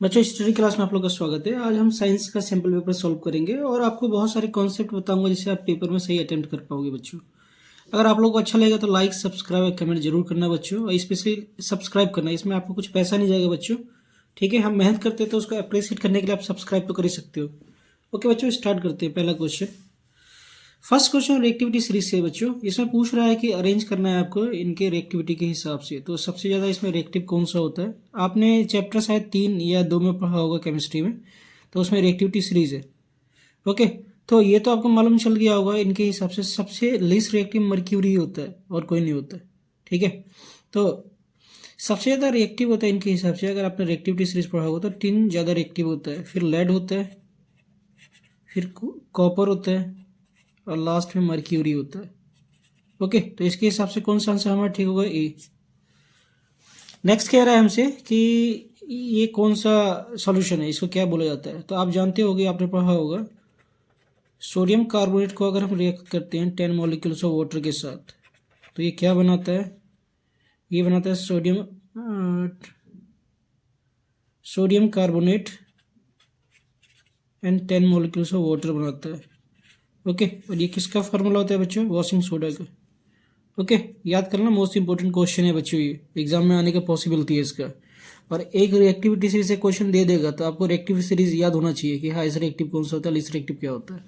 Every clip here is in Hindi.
बच्चों स्टडी क्लास में आप लोग का स्वागत है। आज हम साइंस का सैम्पल पेपर सॉल्व करेंगे और आपको बहुत सारे कॉन्सेप्ट बताऊंगा जिससे आप पेपर में सही अटेम्प्ट कर पाओगे। बच्चों अगर आप लोगों को अच्छा लगेगा तो लाइक सब्सक्राइब और कमेंट जरूर करना बच्चों, और स्पेशली सब्सक्राइब करना। इसमें आपको कुछ पैसा नहीं जाएगा बच्चों, ठीक है। हम मेहनत करते हैं तो उसको अप्रिशिएट करने के लिए आप सब्सक्राइब तो कर ही सकते हो। ओके बच्चों, स्टार्ट करते हैं। पहला question, first question reactivity series से बच्चों। इसमें पूछ रहा है कि अरेंज करना है आपको इनके रिएक्टिविटी के हिसाब से। तो सबसे ज़्यादा इसमें रिएक्टिव कौन सा होता है? आपने चैप्टर शायद 3 या 2 में पढ़ा होगा केमिस्ट्री में, तो उसमें रिएक्टिविटी सीरीज है। ओके, तो ये तो आपको मालूम चल गया होगा। इनके हिसाब से सबसे लीस्ट रिएक्टिव मर्क्यूरी होता है और कोई नहीं होता है, ठीक है। तो सबसे ज़्यादा रिएक्टिव होता है इनके हिसाब से, अगर आपने रिएक्टिविटी सीरीज पढ़ा होगा तो टिन ज़्यादा रिएक्टिव होता है, फिर लेड होता है, फिर कॉपर होता है, और लास्ट में मर्क्यूरी होता है। ओके, तो इसके हिसाब से कौन सा आंसर हमारा ठीक होगा? ए। नेक्स्ट कह रहा है हमसे कि ये कौन सा सॉल्यूशन है, इसको क्या बोला जाता है? तो आप जानते होगे, आपने पढ़ा होगा, सोडियम कार्बोनेट को अगर हम रिएक्ट करते हैं 10 मॉलिक्यूल्स ऑफ वाटर के साथ तो ये क्या बनाता है? ये बनाता है sodium carbonate and 10 molecules of water बनाता है। ओके, और ये किसका फार्मूला होता है बच्चों? वॉशिंग सोडा का। ओके, याद करना, मोस्ट इंपॉर्टेंट क्वेश्चन है बच्चों, ये एग्जाम में आने की पॉसिबिलिटी है इसका। और एक रिएक्टिविटी सीरीज से क्वेश्चन दे देगा तो आपको रिएक्टिविटी सीरीज याद होना चाहिए कि हाँ, इस रिएक्टिव कौन सा होता है, इस रिएक्टिव क्या होता है।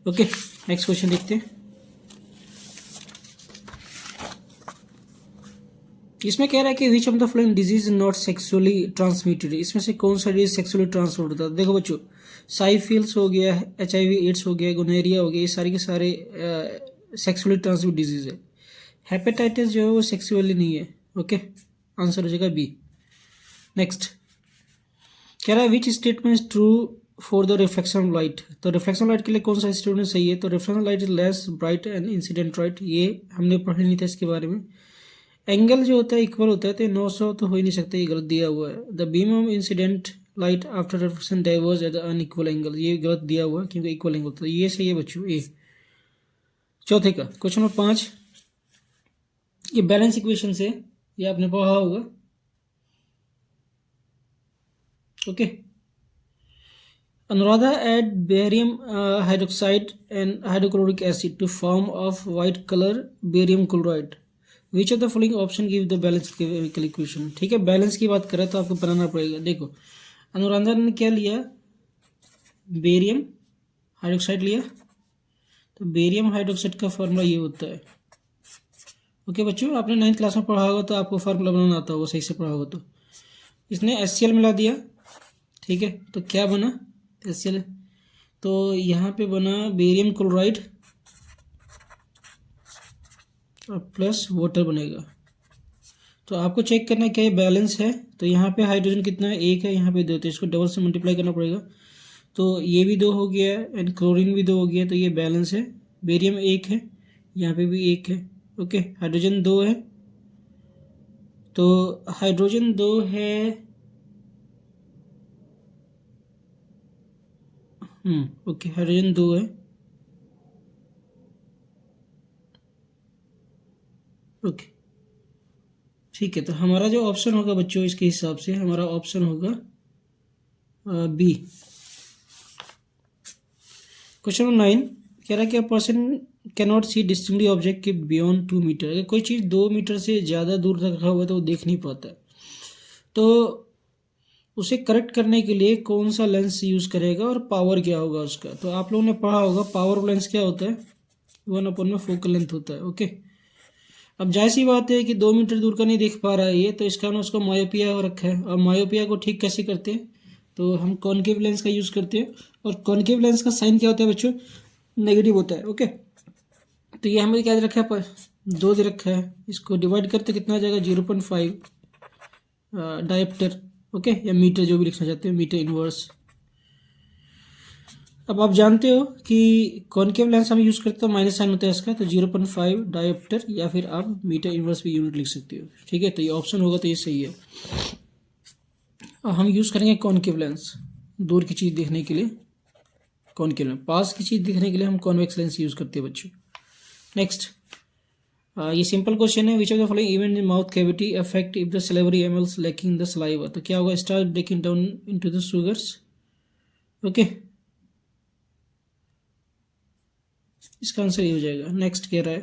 ओके, नेक्स्ट क्वेश्चन देखते हैं। इसमें कह रहा है कि which of the following disease not sexually transmitted. इसमें से कौन सा डिजीज सेक्सुअली ट्रांसमिट होता है? देखो बच्चों, साइफिल्स हो गया, HIV एड्स हो गया, गोनेरिया हो गया, ये सारे के सारे सेक्सुअली ट्रांसमिट डिजीज है। हेपेटाइटिस जो है वो सेक्सुअली नहीं है। ओके, आंसर हो जाएगा बी। नेक्स्ट कह रहा है which statement true for the reflection light. तो रिफ्लेक्शन लाइट के लिए कौन सा स्टेटमेंट सही है? तो reflection light is less bright and incident light, ये हमने पढ़ा नहीं था इसके बारे में। एंगल जो होता है इक्वल होता है, तो 900 तो हो ही नहीं सकता, ये गलत दिया हुआ है। The beam of incident light after reflection diverge at unequal angle, ये गलत दिया हुआ है क्योंकि इक्वल एंगल होता है। ये सही है बच्चों, ए। चौथे का क्वेश्चन नंबर 5, ये बैलेंस इक्वेशन से, ये आपने पढ़ा होगा। Okay, Anuradha add barium hydroxide and hydrochloric acid to form of white color barium chloride. Which of the following option give the balanced chemical equation? ठीक है, बैलेंस की बात करें तो आपको बनाना पड़ेगा। देखो, अनुराधा ने क्या लिया? बेरियम हाइड्रोक्साइड लिया, तो बेरियम हाइड्रोक्साइड का फॉर्मूला ये होता है। ओके बच्चों, आपने 9th क्लास में पढ़ा होगा तो आपको फार्मूला बनाना आता होगा, सही से पढ़ा होगा। तो इसने HCl मिला दिया, ठीक है, तो क्या बना? HCl, तो यहाँ पे बना बेरियम क्लोराइड और प्लस वाटर बनेगा। तो आपको चेक करना है क्या ये बैलेंस है। तो यहाँ पे हाइड्रोजन कितना है? 1 है, यहाँ पे 2, तो इसको डबल से मल्टीप्लाई करना पड़ेगा। तो ये भी 2 हो गया एंड क्लोरीन भी 2 हो गया, तो ये बैलेंस है। बेरियम 1 है, यहाँ पे भी 1 है। ओके, हाइड्रोजन 2 है, तो हाइड्रोजन 2 है, ओके, हाइड्रोजन 2 है। ओके, ठीक है, तो हमारा जो ऑप्शन होगा बच्चों, इसके हिसाब से हमारा ऑप्शन होगा बी। क्वेश्चन नंबर 9 कह रहा है कि a person can not see distinctly object के बियॉन्ड 2 मीटर। अगर कोई चीज़ 2 मीटर से ज़्यादा दूर तक रखा हुआ है तो वो देख नहीं पाता है, तो उसे करेक्ट करने के लिए कौन सा लेंस यूज़ करेगा और पावर क्या होगा उसका? तो आप लोगों ने पढ़ा होगा, पावर ऑफ लेंस क्या होता है? 1/में फोकल लेंथ होता है। ओके, अब जाहिर सी बात है कि 2 मीटर दूर का नहीं देख पा रहा है ये, तो इसका ना उसको मायोपिया हो रखा है। और मायोपिया को ठीक कैसे करते हैं? तो हम कॉनकेव लेंस का यूज़ करते हैं, और कॉनकेव लेंस का साइन क्या होता है बच्चों? नेगेटिव होता है। ओके, तो ये हमें क्या दे रखा है? पर 2 दे रखा है, इसको डिवाइड करते कितना आ जाएगा? 0.5 डायोप्टर। ओके, या मीटर, जो भी लिखना चाहते हैं, मीटर इनवर्स। अब आप जानते हो कि कॉनकेव लेंस हम यूज़ करते हैं, माइनस साइन होता है इसका, तो 0.5 डायोप्टर, या फिर आप मीटर इनवर्स भी यूनिट लिख सकते हो। ठीक है, तो ये ऑप्शन होगा, तो ये सही है। और हम यूज़ करेंगे कॉनकेव लेंस दूर की चीज़ देखने के लिए, कॉनकेव लेंस पास की चीज़ देखने के लिए हम कॉन्वेक्स लेंस यूज़ करते हैं बच्चों। नेक्स्ट, ये सिंपल क्वेश्चन है। Which of the following event in mouth cavity affect if the salivary amylase lacking the saliva. तो क्या होगा, start breaking down into the sugars. Okay, इसका आंसर ये हो जाएगा। नेक्स्ट कह रहा है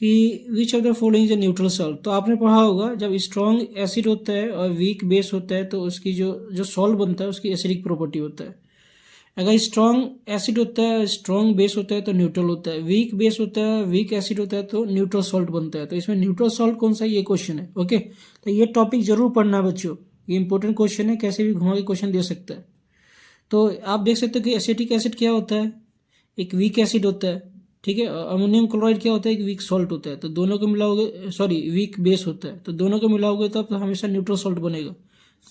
कि which of the following is a neutral salt. तो आपने पढ़ा होगा जब स्ट्रॉन्ग एसिड होता है और वीक बेस होता है तो उसकी जो जो सॉल्ट बनता है उसकी एसिडिक प्रॉपर्टी होता है। अगर स्ट्रॉन्ग एसिड होता है, स्ट्रॉन्ग बेस होता है तो न्यूट्रल होता है, वीक बेस होता है, वीक एसिड होता है तो न्यूट्रल सॉल्ट बनता है। तो इसमें न्यूट्रल सॉल्ट कौन सा है, ये क्वेश्चन है। ओके, तो ये टॉपिक जरूर पढ़ना है बच्चों, ये इंपॉर्टेंट क्वेश्चन है, कैसे भी घुमा के क्वेश्चन दे सकता है। तो आप देख सकते हो कि एसिटिक एसिड क्या होता है, एक वीक एसिड होता है, ठीक है। अमोनियम क्लोराइड क्या होता है, एक वीक सॉल्ट होता है। तो दोनों को मिलाओगे, सॉरी वीक बेस होता है, तो दोनों को मिलाओगे तो आप हमेशा न्यूट्रल सॉल्ट बनेगा।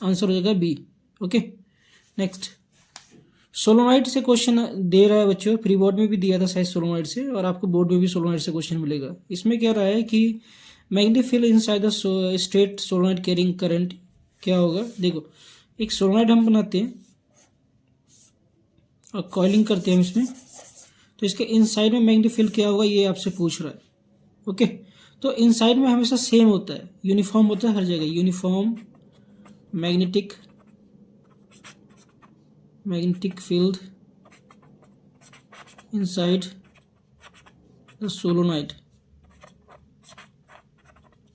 आंसर हो जाएगा बी। ओके, नेक्स्ट सोलोनाइट से क्वेश्चन दे रहा है बच्चों, प्री बोर्ड में भी दिया था शायद सोलोनाइट से, और आपको बोर्ड में भी सोलोनाइट से क्वेश्चन मिलेगा। इसमें क्या रहा है कि magnetic field inside the straight सोलोनाइट carrying current क्या होगा। देखो, एक सोलोनाइट हम बनाते हैं और कॉइलिंग करते हैं हम इसमें, तो इसके इनसाइड में मैग्नेटिक फील्ड क्या होगा ये आपसे पूछ रहा है। ओके, तो इनसाइड में हमेशा सेम होता है, यूनिफॉर्म होता है हर जगह, uniform magnetic field inside the सोलोनाइट।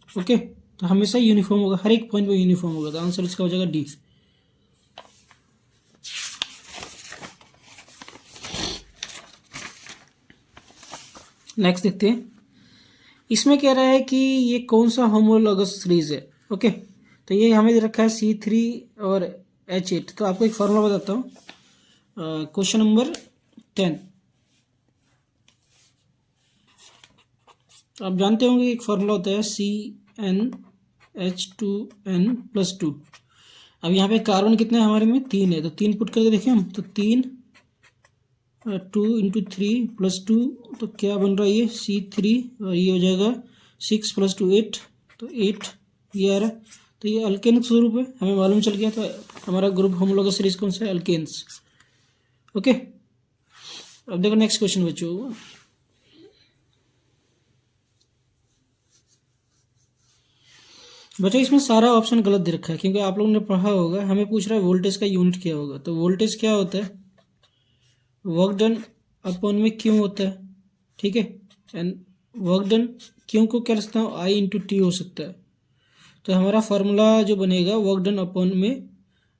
Okay, तो हमेशा यूनिफॉर्म होगा, हर एक पॉइंट में यूनिफॉर्म होगा। तो आंसर इसका हो जाएगा डी। नेक्स्ट देखते हैं, इसमें कह रहा है कि ये कौन सा होमोलॉगस सीरीज है। ओके, तो ये हमें दे रखा है C3 और H8। तो आपको एक फार्मूला बताता हूँ, क्वेश्चन नंबर 10। तो आप जानते होंगे एक फार्मूला होता है CnH2n+2। अब यहाँ पे कार्बन कितने हैं हमारे में, 3 है, तो 3 पुट करके देखें हम, तो 3 2 × 3 + 2, तो क्या बन रहा है ये C3, और ये हो जाएगा 6 + 2 8, तो 8 ये आ रहा है। तो ये अल्केन स्वरूप है, हमें मालूम चल गया। तो हमारा ग्रुप होमोलॉगस सीरीज कौन सा है, अल्केन्स। ओके, अब देखो नेक्स्ट क्वेश्चन बच्चों, इसमें सारा ऑप्शन गलत दे रखा है, क्योंकि आप लोगों ने पढ़ा होगा, हमें पूछ रहा है वोल्टेज का यूनिट क्या होगा। तो वोल्टेज क्या होता है, वर्क डन अपॉन में क्यों होता है, ठीक है। एंड वर्क डन क्यों को क्या रखता हूँ, I × T हो सकता है। तो हमारा फार्मूला जो बनेगा वर्क डन अपॉन में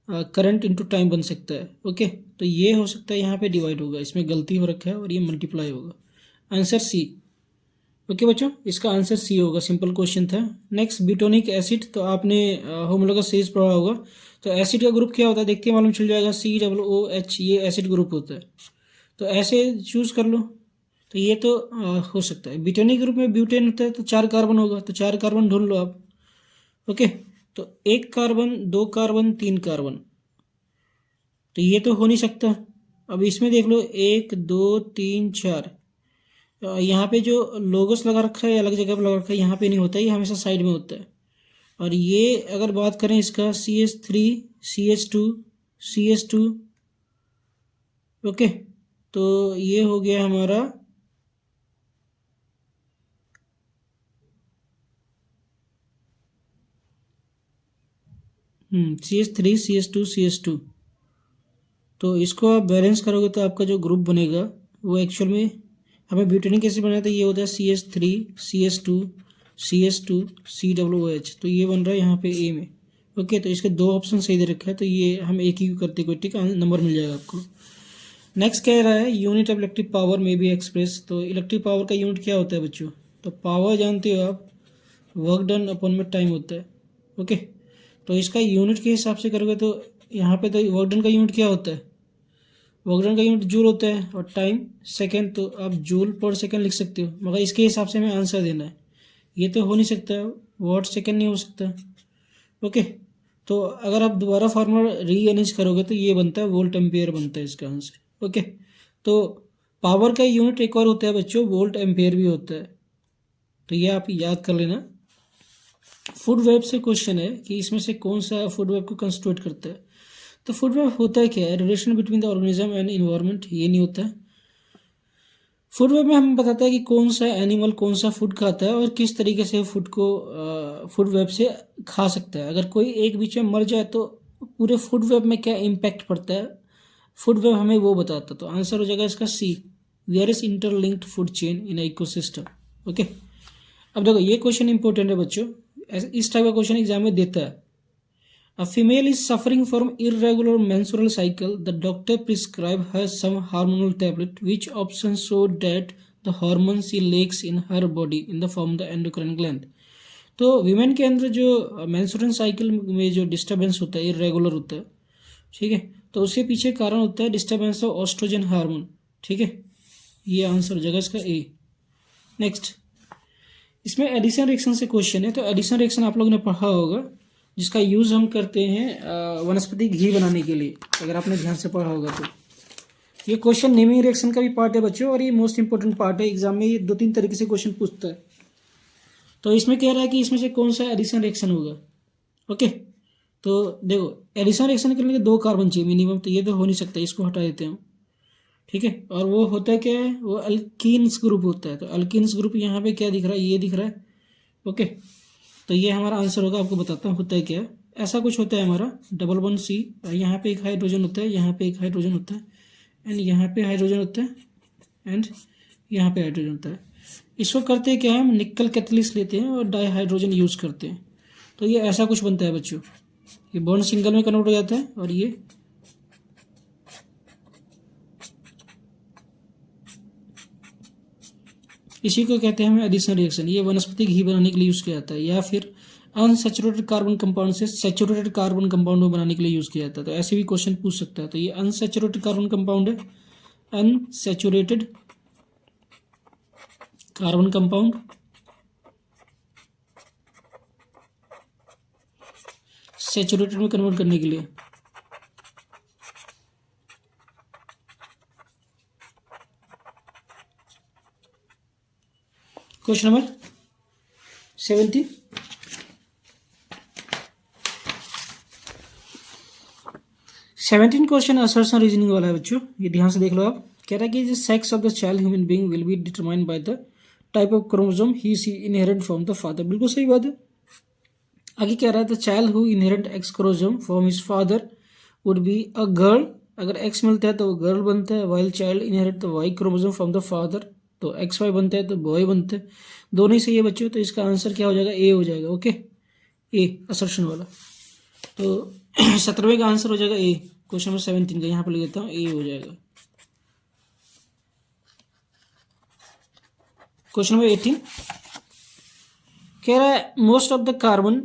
करंट इनटू टाइम बन सकता है। ओके, तो ये हो सकता है यहाँ पे डिवाइड होगा, इसमें गलती हो रखा है, और ये मल्टीप्लाई होगा। Answer C. ओके बच्चों, इसका आंसर सी होगा, सिंपल क्वेश्चन था। नेक्स्ट ब्यूटोनिक एसिड, तो आपने होमोलॉगस सीरीज पढ़ा होगा। तो एसिड का ग्रुप क्या होता है, देखते हैं मालूम चल जाएगा, COOH, ये एसिड ग्रुप होता है। तो ऐसे चूज कर लो, तो ये तो हो सकता है। ब्यूटेनिक ग्रुप में ब्यूटेन होता है तो 4 कार्बन होगा, तो 4 कार्बन ढूंढ लो आप। ओके, तो 1 कार्बन, 2 कार्बन, 3 कार्बन, तो ये तो हो नहीं सकता। अब इसमें देख लो, 1 2 3 4, यहाँ पे जो लोगोस लगा रखा है अलग जगह पर लगा रखा है, यहाँ पे नहीं होता, ये हमेशा साइड में होता है। और ये अगर बात करें इसका CH3 CH2 CH2, ओके, तो ये हो गया हमारा CH3 CH2 CH2। तो इसको आप बैलेंस करोगे तो आपका जो ग्रुप बनेगा वो एक्चुअल में हमें ब्यूटेनिक एसिड बनाया था, ये होता है CH3 CH2 CH2 COOH। तो ये बन रहा है यहाँ पे ए में। ओके, तो इसके 2 ऑप्शन सही दे रखा है, तो ये हम एक ही करते कोई, ठीक है, नंबर मिल जाएगा आपको। नेक्स्ट कह रहा है यूनिट ऑफ इलेक्ट्रिक पावर में बी एक्सप्रेस। तो इलेक्ट्रिक पावर का यूनिट क्या होता है बच्चों, तो पावर जानते हो आप, वर्क डन अपॉन में टाइम होता है। ओके, तो इसका यूनिट के हिसाब से करोगे तो यहाँ पे तो वर्क डन का यूनिट क्या होता है, वर्क डन का यूनिट जूल होता है, और टाइम सेकेंड, तो आप जूल पर सेकेंड लिख सकते हो, मगर इसके हिसाब से हमें आंसर देना है। ये तो हो नहीं सकता, वॉट सेकेंड नहीं हो सकता। ओके, तो अगर आप दोबारा फार्मूला री अरेंज करोगे तो ये बनता है वोल्ट एम्पियर बनता है इसका आंसर। ओके, तो पावर का यूनिट एक और होता है बच्चों, वोल्ट एम्पियर भी होता है, तो ये आप याद कर लेना। फूड वेब से क्वेश्चन है कि इसमें से कौन सा फूड वेब को कंस्टिट्यूट करता है। तो फूड वेब होता है क्या है, relation between the organism and environment, ये नहीं होता है। फूड वेब में हमें बताता है कि कौन सा एनिमल कौन सा फूड खाता है और किस तरीके से फूड को फूड वेब से खा सकता है। अगर कोई एक बीच में मर जाए तो पूरे फूड वेब में क्या इम्पैक्ट पड़ता है, फूड वेब हमें वो बताता है। तो आंसर हो जाएगा इसका C, various interlinked food chain in ecosystem. Okay, अब देखो ये क्वेश्चन इंपॉर्टेंट है बच्चों, इस टाइप का क्वेश्चन एग्जाम में देता है। A female is suffering from irregular menstrual cycle. The doctor prescribed her some hormonal tablet, which option showed that the hormone she lacks in her body in the form of the endocrine gland. तो वीमेन के अंदर जो मेंस्ट्रुअल साइकिल में जो डिस्टर्बेंस होता है, इरेगुलर होता है, ठीक है, तो उसके पीछे कारण होता है डिस्टर्बेंस ऑफ ऑस्ट्रोजन हार्मोन। ठीक है, ये आंसर हो जाएगा इसका ए। नेक्स्ट, इसमें एडिशन रिएक्शन से क्वेश्चन है। तो एडिशन रिएक्शन आप लोगों ने पढ़ा होगा, जिसका यूज़ हम करते हैं वनस्पति घी बनाने के लिए, अगर आपने ध्यान से पढ़ा होगा तो। ये क्वेश्चन नेमिंग रिएक्शन का भी पार्ट है बच्चों, और ये मोस्ट इंपॉर्टेंट पार्ट है एग्जाम में। ये 2-3 तरीके से क्वेश्चन पूछता है। तो इसमें कह रहा है कि इसमें से कौन सा एडिशन रिएक्शन होगा। ओके, तो देखो एडिशन रिएक्शन करने के 2 कार्बन चाहिए मिनिमम, तो ये तो हो नहीं सकता, इसको हटा देते हैं। ठीक है, और वो होता है क्या है, वो अल्कीन्स ग्रुप होता है। तो अल्कीन्स ग्रुप यहाँ पे क्या दिख रहा है, ये दिख रहा है। ओके, तो ये हमारा आंसर होगा। आपको बताता हूँ होता है क्या है। ऐसा कुछ होता है हमारा डबल बॉन्ड सी, यहाँ पे एक हाइड्रोजन होता है, यहाँ पे एक हाइड्रोजन होता है, एंड यहाँ पे हाइड्रोजन होता है, एंड यहाँ पे हाइड्रोजन होता है। इसको करते हैं क्या है, हम निकल कैटलिस्ट लेते हैं और डाई हाइड्रोजन यूज़ करते हैं। तो ये ऐसा कुछ बनता है बच्चों, ये बॉन्ड सिंगल में कन्वर्ट हो जाता है, और ये इसी को कहते हैं हम एडिशन रिएक्शन। ये वनस्पति घी बनाने के लिए यूज़ किया जाता है, या फिर अनसैचुरेटेड कार्बन कंपाउंड से सैचुरेटेड कार्बन कंपाउंड बनाने के लिए यूज़ किया जाता है। तो ऐसे भी क्वेश्चन पूछ सकता है। तो ये अनसैचुरेटेड कार्बन कंपाउंड है, अनसैचुरेटेड कार्बन कंपाउंड सैचुरेटेड में कन्वर्ट करने के लिए। Question number 17, question assertion reasoning वाला है बच्चों, ये ध्यान से देख लो आप। कह रहा है कि sex of the child human being will be determined by the type of chromosome he see inherent from the father. बिल्कुल सही बात है। आगे कह रहा है the child who inherent X chromosome from his father would be a girl. अगर एक्स मिलता है तो वो गर्ल बनता है, while child inherit the Y chromosome from the father, तो एक्स वाई बनता है तो बॉय बनते हैं। दोनों ही सही है बच्चों, तो इसका आंसर क्या हो जाएगा, ए हो जाएगा। ओके, ए असर्शन वाला। तो 17वें का आंसर हो जाएगा ए। क्वेश्चन नंबर 17 का यहाँ पर लिख देता हूँ, ए हो जाएगा। क्वेश्चन नंबर 18 कह रहा है most of the carbon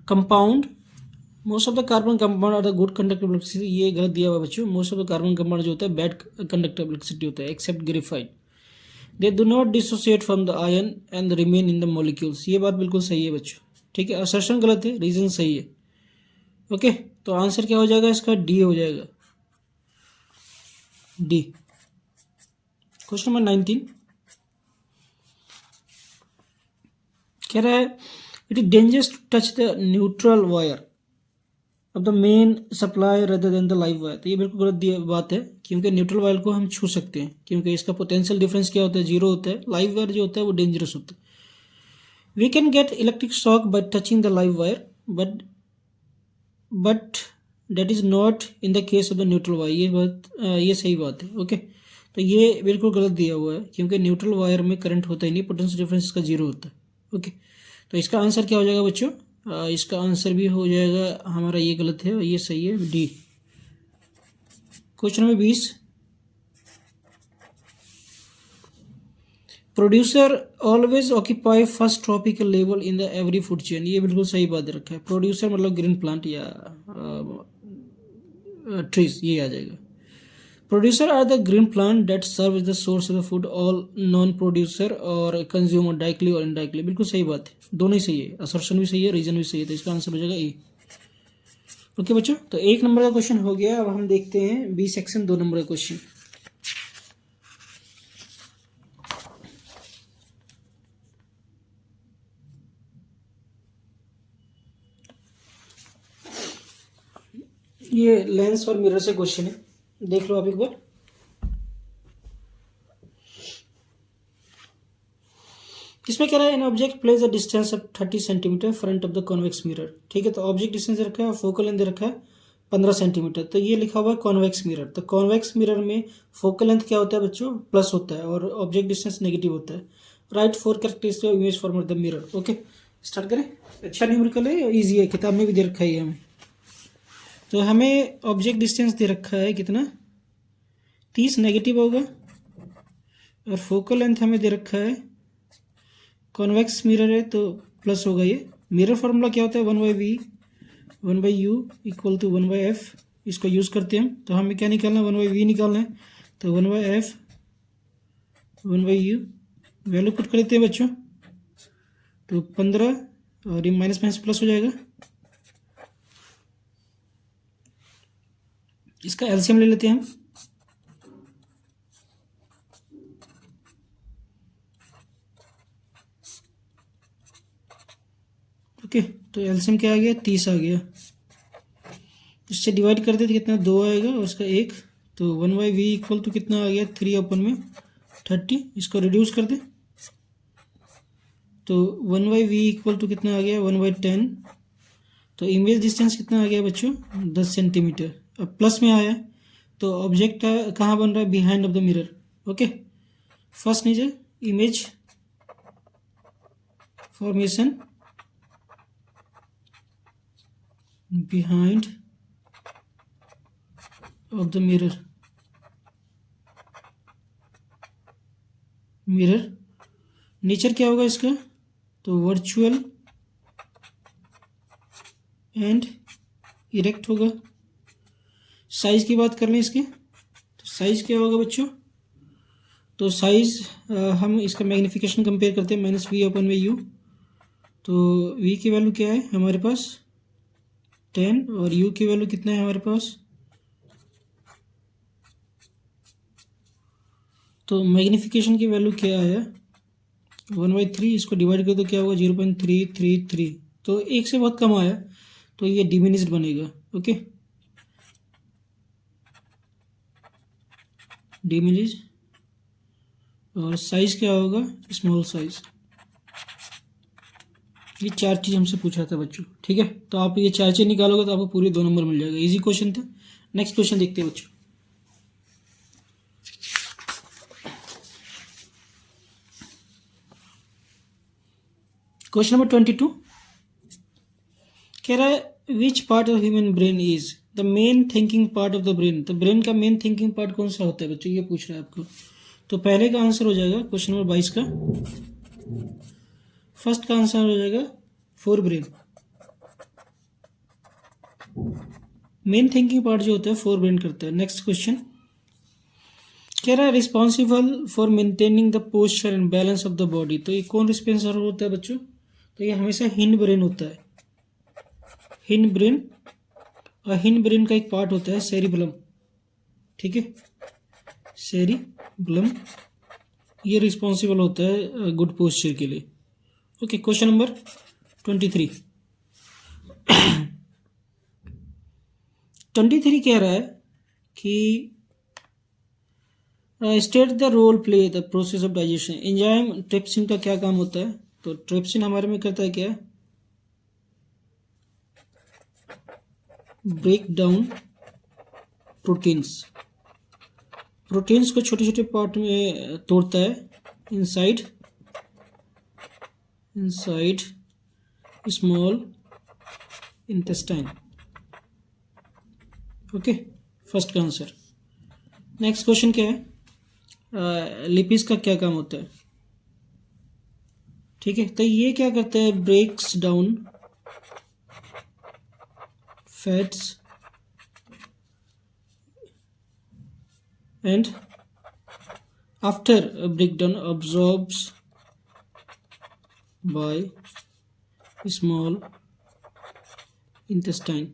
compound are the good conductive electricity. ये गलत दिया हुआ बच्चों। Most of the carbon compound जो होता है बैड कंडक्टिव इलेक्ट्रिसिटी होता है, except graphite. They do not dissociate from the ion and remain in the molecules. ये बात बिल्कुल सही है बच्चों। ठीक है, असर्शन गलत है, रीजन सही है। ओके, तो आंसर क्या हो जाएगा इसका, डी हो जाएगा, डी। क्वेश्चन नंबर 19 कह रहा है it is dangerous to touch the neutral wire of the main supply rather than the live wire. तो ये बिल्कुल गलत बात है, क्योंकि न्यूट्रल वायर को हम छू सकते हैं, क्योंकि इसका पोटेंशियल डिफरेंस क्या होता है, 0 होता है। लाइव वायर जो होता है वो डेंजरस होता है। We can get electric shock by touching the live wire, but that is not in the case of the neutral wire. ये सही बात है। ओके, तो ये बिल्कुल गलत दिया हुआ है, क्योंकि न्यूट्रल वायर में करंट होता ही नहीं, पोटेंशियल डिफरेंस इसका 0 होता है। ओके, तो इसका आंसर क्या हो जाएगा बच्चों, इसका आंसर भी हो जाएगा हमारा, ये गलत है और ये सही है, D. Question number 20 producer always occupy first tropical level in the every food chain. ये बिल्कुल सही बात रखा है। प्रोड्यूसर मतलब ग्रीन प्लांट या ट्रीज, ये आ जाएगा। Producer are the green plant that serve as the source of the food. All non producer और कंज्यूमर डायरेक्टली और इनडायरेक्टली। बिल्कुल सही बात है, दोनों ही सही है, असर्शन भी सही है, रीजन भी सही है। तो इसका आंसर हो जाएगा ए। ओके बच्चों, तो 1 नंबर का क्वेश्चन हो गया। अब हम देखते हैं बी सेक्शन 2 नंबर का क्वेश्चन। ये लेंस और मिरर से क्वेश्चन है, देख लो आप एक बार। इसमें क्या रहा है, an object place a distance of 30 centimetre front of the convex mirror. ठीक है, तो ऑब्जेक्ट डिस्टेंस दे रखा है, फोकल लेंथ दे रखा है 15 सेंटीमीटर। तो ये लिखा हुआ है कॉन्वेक्स मिरर। तो कॉन्वेक्स मिरर में फोकल लेंथ क्या होता है बच्चों, प्लस होता है, और ऑब्जेक्ट डिस्टेंस नेगेटिव होता है। Right 4 characteristic of image form of the mirror. Okay, start करें। अच्छा न्यूमेरिकल है, इजी है, किताब में भी दे रखा है हमें। तो हमें ऑब्जेक्ट डिस्टेंस दे रखा है कितना, 30 नेगेटिव होगा, और फोकल लेंथ हमें दे रखा है, कॉन्वेक्स मिरर है तो प्लस होगा। ये मिरर फार्मूला क्या होता है, 1/v 1/u equal to 1/f। इसको यूज़ करते हैं हम। तो हमें क्या निकालना है, 1/v निकालना है। तो 1/f 1/u वैल्यू पुट कर देते हैं बच्चों। तो 15 और ये माइनस माइनस प्लस हो जाएगा। इसका एलसीएम ले लेते हैं हम। ओके, तो एलसीएम क्या आ गया, 30 आ गया। इससे डिवाइड कर देते कितना, 2 आएगा और उसका 1। तो 1/v इक्वल टू कितना आ गया, 3/30। इसको रिड्यूस कर दे तो 1/v इक्वल टू कितना आ गया, 1/10। तो इमेज डिस्टेंस कितना आ गया बच्चों, 10 सेंटीमीटर। अब प्लस में आया तो ऑब्जेक्ट कहाँ बन रहा है, behind of the mirror. Okay, first नीचे image formation behind of the mirror. Nature क्या होगा इसका, तो वर्चुअल एंड इरेक्ट होगा। साइज की बात कर लें इसके, तो साइज क्या होगा बच्चों, तो साइज हम इसका मैग्नीफिकेशन कंपेयर करते हैं, -v/u। तो v की वैल्यू क्या है हमारे पास, 10, और u की वैल्यू कितना है हमारे पास, तो मैग्नीफिकेशन की वैल्यू क्या है, 1/3। इसको डिवाइड कर दो क्या होगा, 0.333। तो एक से बहुत कम आया, तो ये डिमिनिश्ड बनेगा। Okay, diminished. और साइज क्या होगा, स्मॉल साइज। ये 4 चीज़ हमसे पूछा था बच्चों। ठीक है, तो आप ये 4 चीज़ निकालोगे तो आपको पूरे 2 नंबर मिल जाएगा। इजी क्वेश्चन था। नेक्स्ट क्वेश्चन देखते हैं बच्चों। क्वेश्चन नंबर 22 कह रहा है, which part of human brain is the main thinking part of the brain. तो ब्रेन का मेन थिंकिंग पार्ट कौन सा होता है बच्चों, ये पूछ रहा है आपको। तो पहले का आंसर हो जाएगा क्वेश्चन नंबर 22 का, फर्स्ट का आंसर हो जाएगा fore brain. Main thinking part जो होता है फोर ब्रेन करता है। नेक्स्ट क्वेश्चन कह रहा है, responsible for maintaining the posture and balance of the body. तो ये कौन रिस्पॉन्सिबल होता है बच्चों, तो ये हमेशा हिंड ब्रेन होता है। हिंड ब्रेन, और हिंड ब्रेन का एक पार्ट होता है सेरिबलम। ठीक है, सेरिबलम, ये रिस्पॉन्सिबल होता है गुड पोस्चर के लिए। ओके, क्वेश्चन नंबर 23 कह रहा है कि state the role play the process of digestion. Enzyme trypsin का क्या काम होता है, तो ट्रिप्सिन हमारे में करता है क्या, ब्रेक डाउन प्रोटीन्स। प्रोटीन्स को छोटे छोटे पार्ट में तोड़ता है, inside small intestine. Okay, first का आंसर। नेक्स्ट क्वेश्चन क्या है, लिपिड्स का क्या काम होता है। ठीक है, तो ये क्या करता है, breaks down fats and after breakdown absorbs by small intestine।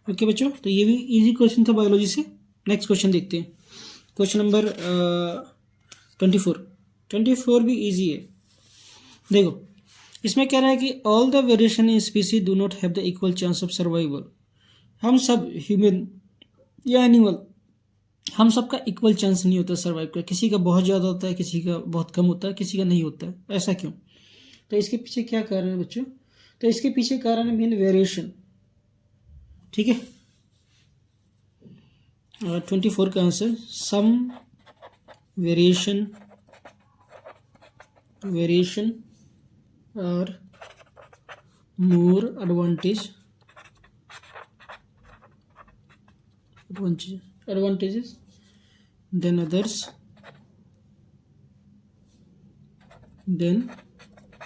Okay बच्चों, तो ये भी इजी क्वेश्चन था बायोलॉजी से। नेक्स्ट क्वेश्चन देखते हैं, क्वेश्चन नंबर 24 भी इजी है। देखो, इसमें कह रहा है कि all the variation in species do not have the equal chance of survival. हम सब ह्यूमन या एनिमल हम सबका इक्वल चांस नहीं होता सर्वाइव का, किसी का बहुत ज़्यादा होता है, किसी का बहुत कम होता है, किसी का नहीं होता है। ऐसा क्यों? तो इसके पीछे क्या कारण है बच्चों? तो इसके पीछे कारण है मेन वेरिएशन। ठीक है, 24 का answer some variation are more advantages than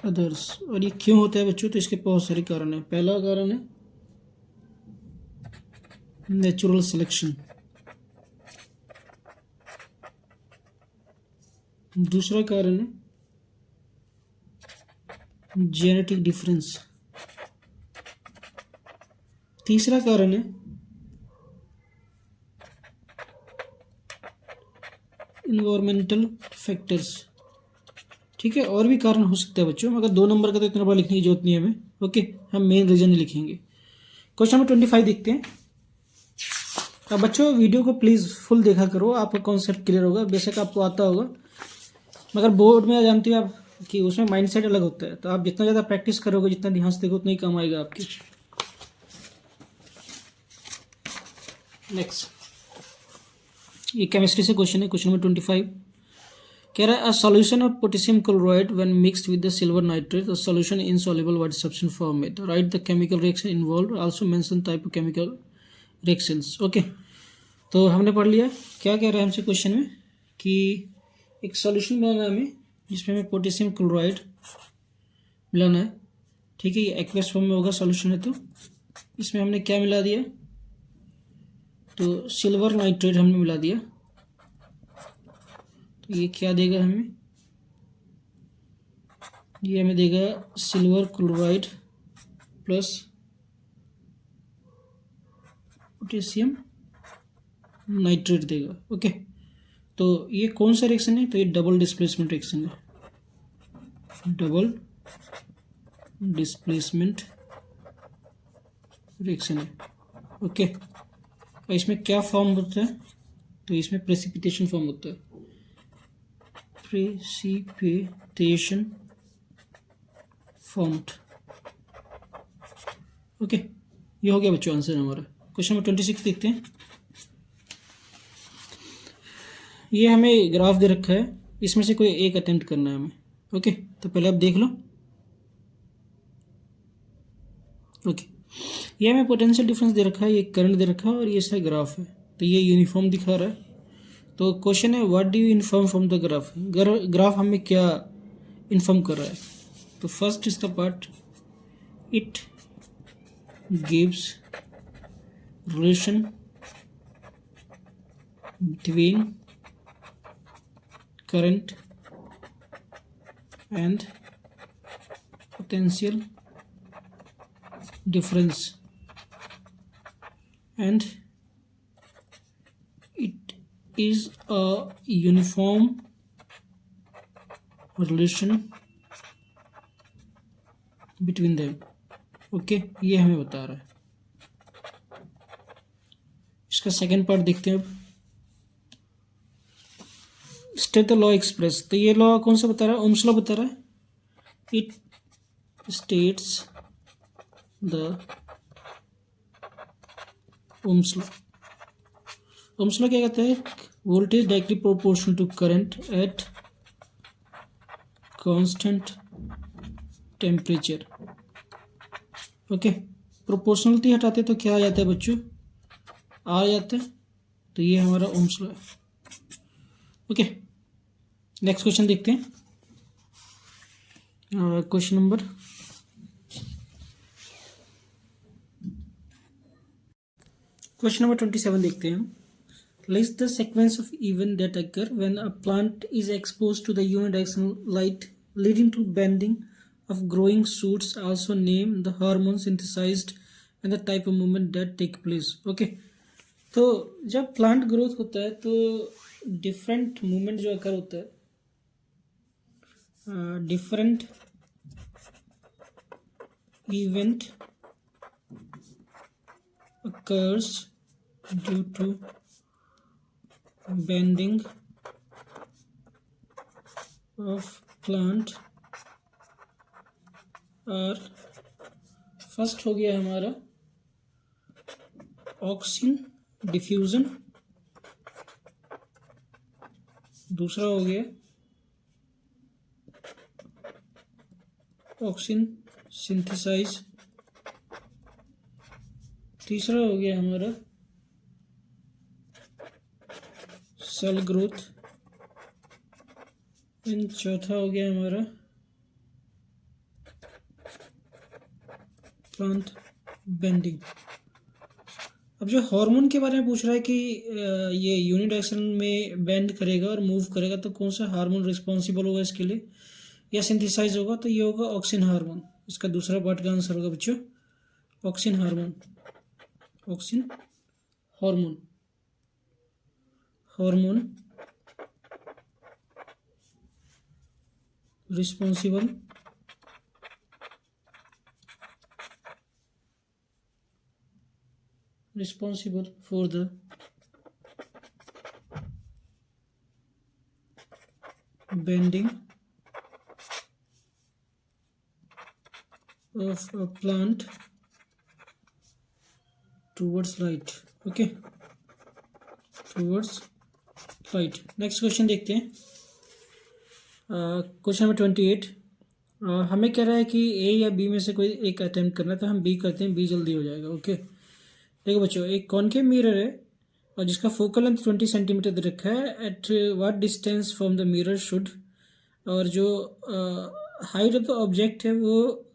others। और ये क्यों होता है बच्चों? तो इसके बहुत सारे कारण हैं। पहला कारण है नेचुरल सिलेक्शन, दूसरा कारण है जेनेटिक डिफरेंस, तीसरा कारण है इन्वायरमेंटल फैक्टर्स। ठीक है, और भी कारण हो सकते हैं बच्चों, मगर 2 नंबर का तो इतना बड़ा लिखने की जरूरत नहीं है हमें। ओके, हम मेन रीजन ही लिखेंगे। क्वेश्चन नंबर 25 देखते हैं। अब बच्चों वीडियो को प्लीज़ फुल देखा करो, आपका कॉन्सेप्ट क्लियर होगा। बेशक आपको आता होगा, मगर बोर्ड में जानते हो आप कि उसमें माइंडसेट अलग होता है। तो आप जितना ज़्यादा प्रैक्टिस करोगे, जितना ध्यान से देखो, उतना ही काम आएगा आपके। नेक्स्ट, ये केमिस्ट्री से क्वेश्चन है। क्वेश्चन नंबर 25 कह रहा है a solution of potassium chloride when mixed with the silver nitrate the solution insoluble what substance form में। Write the chemical reaction involve, also mention type of chemical reactions. Okay, तो हमने पढ़ लिया क्या कह रहा है हमसे क्वेश्चन में कि एक सॉल्यूशन बनाना है हमें, जिसमें हमें पोटेशियम क्लोराइड मिलाना है। ठीक है, ये एक्वेस फॉर्म में होगा सॉल्यूशन है। तो इसमें हमने क्या मिला दिया? तो सिल्वर नाइट्रेट हमने मिला दिया। तो ये क्या देगा हमें? ये हमें देगा silver chloride plus potassium nitrate देगा। ओके, तो ये कौन सा रिएक्शन है? तो ये डबल डिस्प्लेसमेंट रिएक्शन है, डबल डिस्प्लेसमेंट रिएक्शन है। ओके, और इसमें क्या फॉर्म होता है? तो इसमें प्रेसिपिटेशन फॉर्म होता है, प्रेसिपिटेशन फॉर्म्ड। ओके, ये हो गया बच्चों आंसर हमारा। क्वेश्चन नंबर 26 देखते हैं। ये हमें ग्राफ दे रखा है, इसमें से कोई एक अटेम्प्ट करना है हमें। ओके, तो पहले आप देख लो। ओके, ये हमें पोटेंशियल डिफरेंस दे रखा है, ये करंट दे रखा है, और ये इसका ग्राफ है। तो ये यूनिफॉर्म दिखा रहा है। तो क्वेश्चन है what do you inform from the graph. Graph हमें क्या इन्फॉर्म कर रहा है? तो first is the part it gives relation between current and potential difference, and it is a uniform relation between them। Okay, ये हमें बता रहा है। इसका सेकेंड पार्ट देखते हैं अब। State the law express. तो ये लॉ कौन सा बता रहा है? ओम्स लॉ बता रहा है। It states the Ohm's law. Ohm's law क्या कहता है? Voltage directly proportional to current at constant temperature. Okay, proportionality हटाते तो क्या आ जाता है बच्चों? आ जाता है। तो ये हमारा ओम्स लॉ है। ओके, नेक्स्ट क्वेश्चन देखते हैं। क्वेश्चन नंबर 27 देखते हैं हम। List the sequence of event that occur when a plant is expose to the unidirectional light leading to bending of growing shoots. Also name the hormone synthesised and the type of movement that take place. Okay, तो जब प्लांट ग्रोथ होता है तो डिफरेंट मूवमेंट जो अकर होता है, different event occurs due to bending of plant और फर्स्ट हो गया हमारा ऑक्सीन डिफ्यूजन, दूसरा हो गया ऑक्सीन सिंथेसाइज, तीसरा हो गया हमारा सेल ग्रोथ, एंड चौथा हो गया हमारा प्लांट बेंडिंग। अब जो हार्मोन के बारे में पूछ रहा है कि ये यूनिडायरेक्शन में बेंड करेगा और मूव करेगा, तो कौन सा हार्मोन रिस्पॉन्सिबल होगा इसके लिए या सिंथेसाइज होगा, तो ये होगा ऑक्सिन हार्मोन। इसका दूसरा पार्ट का आंसर होगा बच्चों auxin hormone. Auxin hormone, hormone responsible for the bending of a plant towards light। Okay, towards light। Next question देखते हैं। Question number 28। हमें कह रहा है कि ए या बी में से कोई एक अटेम्प्ट करना है, तो हम बी करते हैं, बी जल्दी हो जाएगा। ओके, देखो बच्चों, एक कॉनकेव मिरर है और जिसका फोकल लेंथ 20 सेंटीमीटर दे रखा है। At what distance from the mirror should, और जो हाइट ऑफ द ऑब्जेक्ट है वो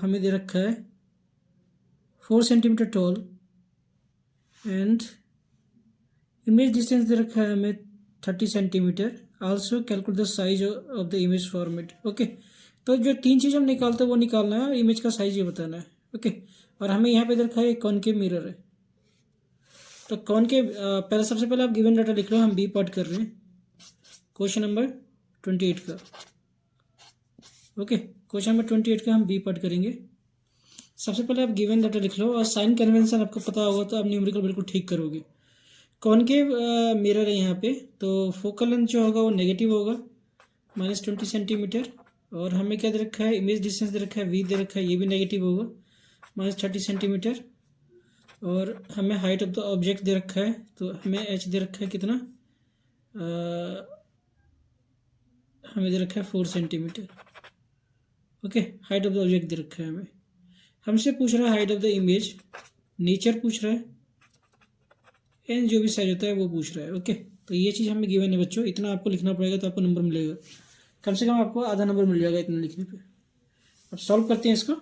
हमें दे रखा है 4 centimetre tall, and image distance दे रखा है हमें 30 centimetre. Also calculate the size of the image format. Okay, तो जो तीन चीज़ हम निकालते हैं वो निकालना है और इमेज का साइज ये बताना है। ओके, और हमें यहाँ पे रखा है एक कॉनकेव मिरर है। तो कॉनकेव पहले सबसे पहले आप गिवन डाटा लिख लो, हम बी पार्ट कर रहे हैं क्वेश्चन नंबर 28 का। ओके, क्वेश्चन नंबर 28 का हम बी पार्ट करेंगे। सबसे पहले आप गिवन डाटा लिख लो और साइन कन्वेंशन आपको पता होगा तो आप न्यूमेरिकल बिल्कुल ठीक करोगे। कॉनकेव मिरर है यहाँ पे, तो फोकल लेंथ जो होगा वो नेगेटिव होगा -20 सेंटीमीटर, और हमें क्या दे रखा है, इमेज डिस्टेंस दे रखा है वी दे रखा है, ये भी नेगेटिव होगा -30 सेंटीमीटर, और हमें हाइट ऑफ द ऑब्जेक्ट दे रखा है, तो हमें एच दे रखा है कितना, हमें दे रखा है 4 centimetre. Okay, height of the object दे रखा है हमें। हमसे पूछ रहा है height of the image, nature पूछ रहा है, एंड जो भी साइज होता है वो पूछ रहा है। ओके, तो ये चीज़ हमें गिवन है बच्चों, इतना आपको लिखना पड़ेगा तो आपको नंबर मिलेगा, कम से कम आपको आधा नंबर मिल जाएगा इतना लिखने पे। अब सॉल्व करते हैं इसको।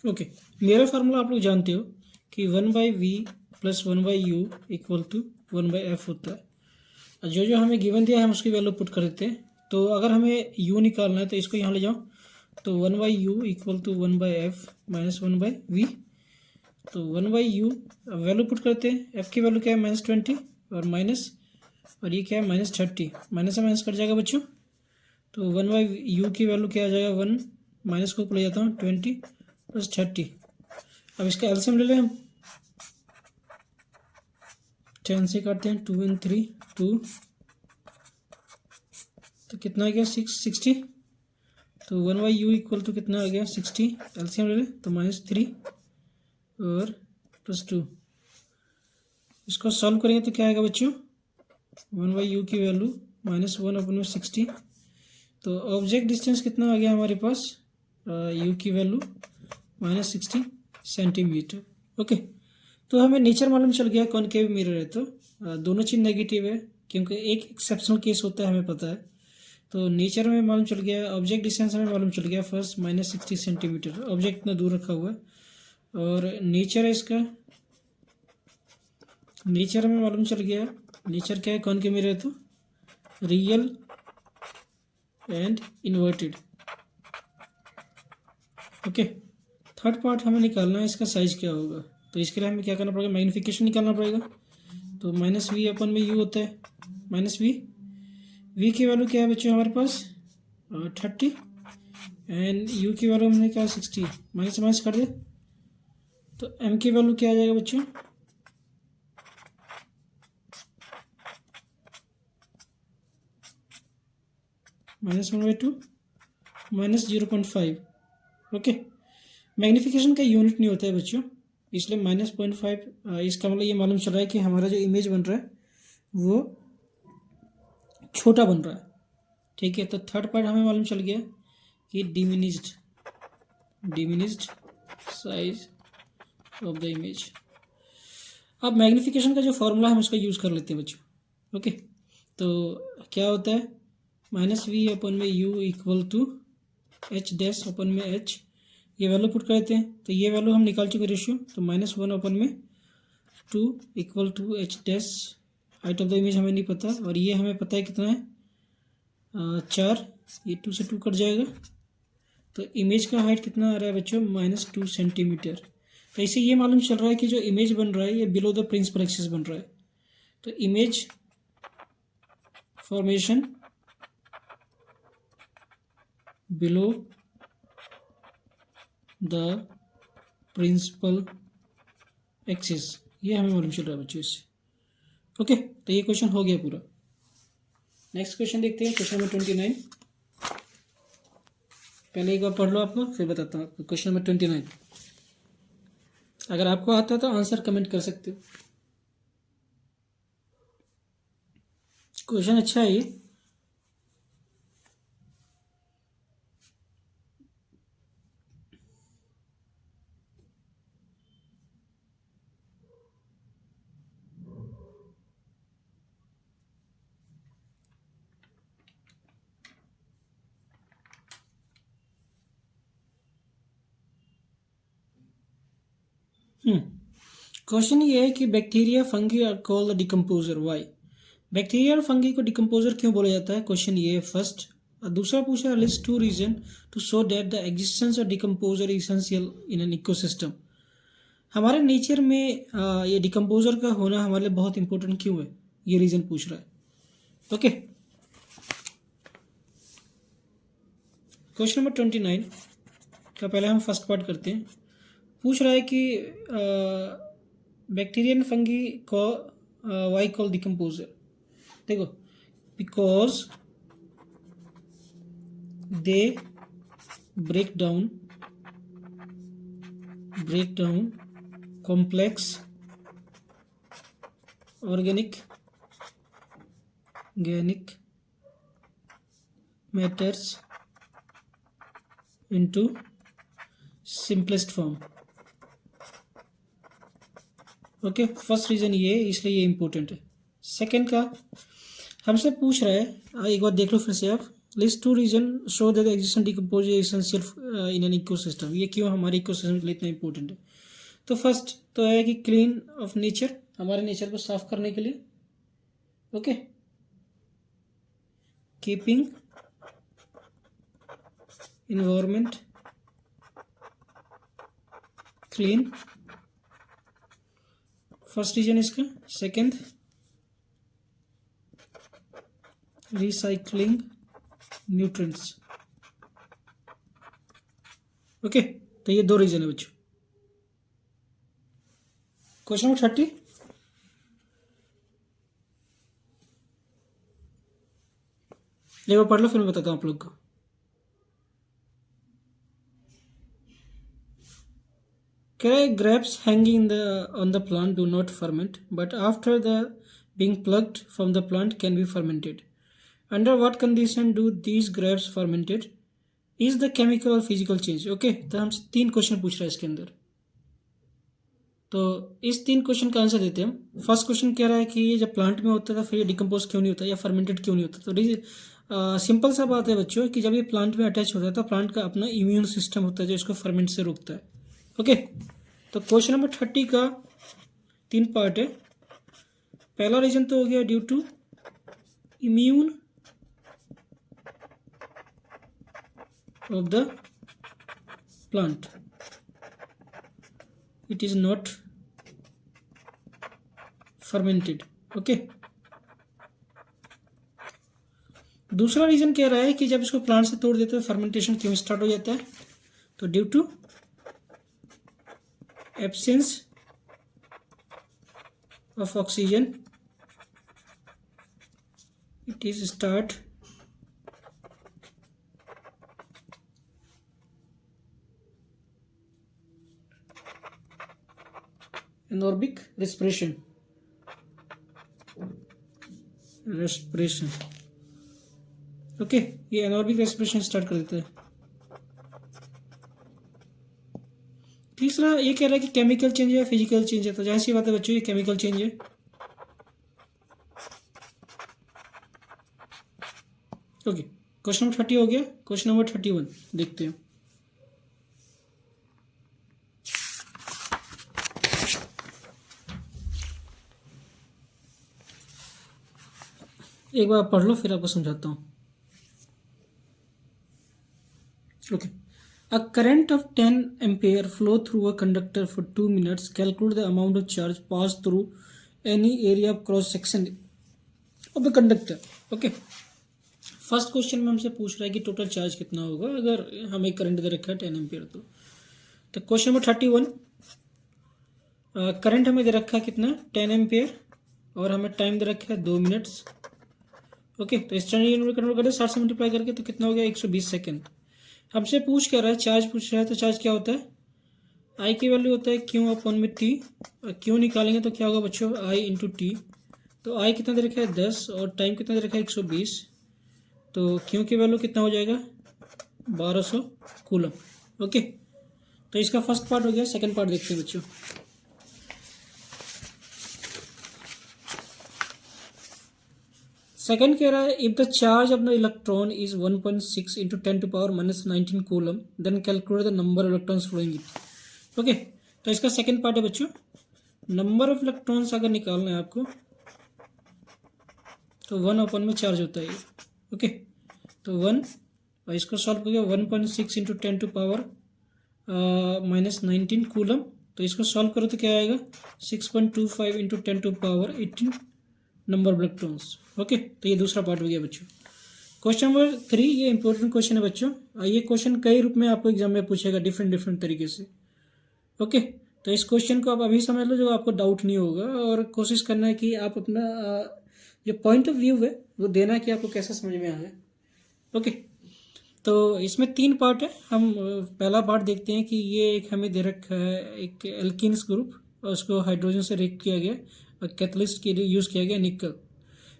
ओके, मेरा फार्मूला आप लोग जानते हो कि 1/v + 1/u = 1/f होता है। जो जो हमें गिवन दिया है हम उसकी वैल्यू पुट कर देते हैं। तो अगर हमें u निकालना है तो इसको यहाँ ले जाओ, तो 1/u = 1/f - 1/v। तो 1/u वैल्यू पुट करते हैं, f की वैल्यू क्या है -20 और माइनस, और ये क्या है -30, माइनस से माइनस कट जाएगा बच्चों। तो 1/u की वैल्यू क्या आ जाएगा 1, माइनस को ले जाता हूँ 20 + 30। अब इसका एलसीएम ले लें हम, 10 से काटते हैं, 2 and 3 2, तो कितना आ गया 60। तो 1/u = कितना आ गया 60, एलसीएम ले लें तो -3 और +2। इसको सॉल्व करेंगे तो क्या आएगा बच्चों, 1/u की वैल्यू -1/60। तो ऑब्जेक्ट डिस्टेंस कितना आ गया हमारे पास, u की वैल्यू -60 सेंटीमीटर। ओके, तो हमें नेचर मालूम चल गया, कॉनकेव मिरर है तो दोनों चीज़ नेगेटिव है, क्योंकि एक एक्सेप्शनल केस होता है हमें पता है। तो नेचर में मालूम चल गया, ऑब्जेक्ट डिस्टेंस हमें मालूम चल गया फर्स्ट -60 सेंटीमीटर, ऑब्जेक्ट इतना दूर रखा हुआ है, और नेचर है इसका, नेचर हमें मालूम चल गया। नेचर क्या है कॉनकेव मिरर है तो real and inverted. Okay, third part हमें निकालना है इसका साइज क्या होगा, तो इसके लिए हमें क्या करना पड़ेगा, मैग्नीफिकेशन निकालना पड़ेगा। तो -v/u होता है, -v, v की वैल्यू क्या है बच्चों हमारे पास 30, एंड यू की वैल्यू हमने क्या 60, माइनस माइनस कर दे तो एम की वैल्यू क्या आ जाएगा बच्चों, -1/2 -0.5। ओके, मैग्नीफिकेशन का यूनिट नहीं होता है बच्चों, इसलिए -0.5। इसका मतलब ये मालूम चल रहा है कि हमारा जो इमेज बन रहा है वो छोटा बन रहा है। ठीक है, तो थर्ड पार्ट हमें मालूम चल गया कि डिमिनिज्ड साइज ऑफ द इमेज। अब मैग्नीफिकेशन का जो फॉर्मूला है हम उसका यूज़ कर लेते हैं बच्चों। ओके, तो क्या होता है, -v/u=h-1/h, ये वैल्यू पुट करते हैं तो ये वैल्यू हम निकाल चुके रेशियो, तो -1/2 हाइट ऑफ द इमेज हमें नहीं पता, और ये हमें पता है कितना है 4, ये 2 से 2 कट जाएगा, तो इमेज का हाइट कितना आ रहा है बच्चों, -2 सेंटीमीटर। तो इससे ये मालूम चल रहा है कि जो इमेज बन रहा है ये बिलो द प्रिंसिपल एक्सिस बन रहा है। तो image formation below the principal axis, ये हमें मालूम चल रहा है बच्चों इससे। ओके, तो ये क्वेश्चन हो गया पूरा। नेक्स्ट क्वेश्चन देखते हैं, क्वेश्चन नंबर 29। पहले एक बार पढ़ लो आप लोग, फिर बताता हूँ आपको। क्वेश्चन नंबर 29, अगर आपको आता है तो आंसर कमेंट कर सकते हो। क्वेश्चन अच्छा है ये। क्वेश्चन ये है कि bacteria fungi are called the decomposer, why? Bacteria और फंगी को डिकम्पोजर क्यों बोला जाता है, क्वेश्चन ये है फर्स्ट। दूसरा पूछा है list 2 reason to show that the existence of decomposer essential in an ecosystem. हमारे नेचर में ये डिकम्पोजर का होना हमारे लिए बहुत इंपॉर्टेंट क्यों है, ये रीजन पूछ रहा है। ओके, क्वेश्चन नंबर 29 का पहले हम फर्स्ट पार्ट करते हैं। पूछ रहा है कि बैक्टीरियन फंगी को वाई कॉल डिकम्पोजर। देखो, because they break down complex organic matters into simplest form। ओके, फर्स्ट रीजन ये है, इसलिए ये इंपॉर्टेंट है। सेकंड का हमसे पूछ रहा है, एक बार देख लो फिर से आप, list 2 reason show that existence decompose essential in an ecosystem. ये क्यों हमारे इकोसिस्टम के लिए इतना इंपॉर्टेंट है। तो फर्स्ट तो है कि क्लीन ऑफ नेचर, हमारे नेचर को साफ करने के लिए। Okay, keeping environment clean, first reason इसका। Second, recycling nutrients. ओके, तो ये 2 रीजन है बच्चों। क्वेश्चन नंबर 30, एक बार पढ़ लो फिर मैं बताता हूँ आप लोग को। Grapes hanging on the plant do not ferment, but after the being plucked from the plant can be fermented. Under what condition do these grapes fermented? Is the chemical or physical change? Okay, तो हमसे 3 क्वेश्चन पूछ रहा है इसके अंदर, तो इस 3 क्वेश्चन का आंसर देते हैं हम। फर्स्ट क्वेश्चन कह रहा है कि ये जब प्लांट में होता था फिर ये डिकम्पोज क्यों नहीं होता या फर्मेंटेड क्यों नहीं होता। तो सिंपल सा बात है बच्चों कि जब ये प्लांट में अटैच होता है तो प्लांट का अपना इम्यून सिस्टम होता है जो इसको फर्मेंट से रोकता है। ओके, तो क्वेश्चन नंबर 30 का 3 पार्ट है। पहला रीजन तो हो गया due to immune of the plant, it is not fermented. Okay, दूसरा रीजन कह रहा है कि जब इसको प्लांट से तोड़ देते हैं फर्मेंटेशन क्यों स्टार्ट हो जाता है, तो due to absence of oxygen it is start anaerobic respiration okay, ये एनोर्बिक रेस्पिरेशन स्टार्ट कर देता है। तीसरा ये कह रहा है कि केमिकल चेंज है फिजिकल चेंज है, तो जाहिर सी बात है बच्चों ये केमिकल चेंज है। ओके, क्वेश्चन नंबर 30 हो गया। क्वेश्चन नंबर 31 देखते हैं। एक बार पढ़ लो फिर आपको समझाता हूँ। Okay, a current of 10 ampere flow through a conductor for 2 minutes. Calculate the amount of charge passed through any area of cross section of a conductor. Okay, first question में हमसे पूछ रहा है कि टोटल चार्ज कितना होगा अगर हमें करंट दे रखा है 10 एम्पियर। तो क्वेश्चन नंबर 31, करंट हमें दे रखा है कितना 10 एम्पियर और हमें टाइम दे रखा है 2 मिनट्स। ओके, तो स्टैंडर्ड यूनिट में कन्वर्ट करें 60 से मल्टीप्लाई करके, तो कितना हो गया 120 सेकेंड। हमसे पूछ क्या रहा है, चार्ज पूछ रहा है। तो चार्ज क्या होता है, आई की वैल्यू होता है क्यू अपॉन में टी। क्यू निकालेंगे तो क्या होगा बच्चों, आई इंटू टी। तो आई कितना दे रखा है 10 और टाइम कितना दे रखा है 120। तो क्यू की वैल्यू कितना हो जाएगा 1200 कूलम। ओके, तो इसका फर्स्ट पार्ट हो गया। सेकंड पार्ट देखते हैं बच्चों। सेकंड कह रहा है if the charge of the electron is 1.6 into 10 to power -19 coulomb then calculate the number of electrons flowing it. Okay, तो इसका सेकंड पार्ट है बच्चों, नंबर ऑफ इलेक्ट्रॉन्स अगर निकालना है आपको तो 1 अपन में चार्ज होता है। ओके, तो 1 और इसको सॉल्व करिए 1.6 इंटू 10 टू पावर -19 कूलम। तो इसको सॉल्व करो तो क्या आएगा 6.25 into 10 to power 18 number of electrons. Okay, तो ये दूसरा पार्ट हो गया बच्चों। क्वेश्चन नंबर 3, ये इंपॉर्टेंट क्वेश्चन है बच्चों। ये क्वेश्चन कई रूप में आपको एग्जाम में पूछेगा डिफरेंट तरीके से। ओके, तो इस क्वेश्चन को आप अभी समझ लो जो आपको डाउट नहीं होगा, और कोशिश करना है कि आप अपना जो पॉइंट ऑफ व्यू है वो देना है कि आपको कैसे समझ में आ जाए। ओके, तो इसमें 3 पार्ट है। हम पहला पार्ट देखते हैं कि ये एक हमें दे रखा है एक एल्कीन्स ग्रुप और उसको हाइड्रोजन से रिएक्ट किया गया और कैटलिस्ट के लिए यूज़ किया गया निकल।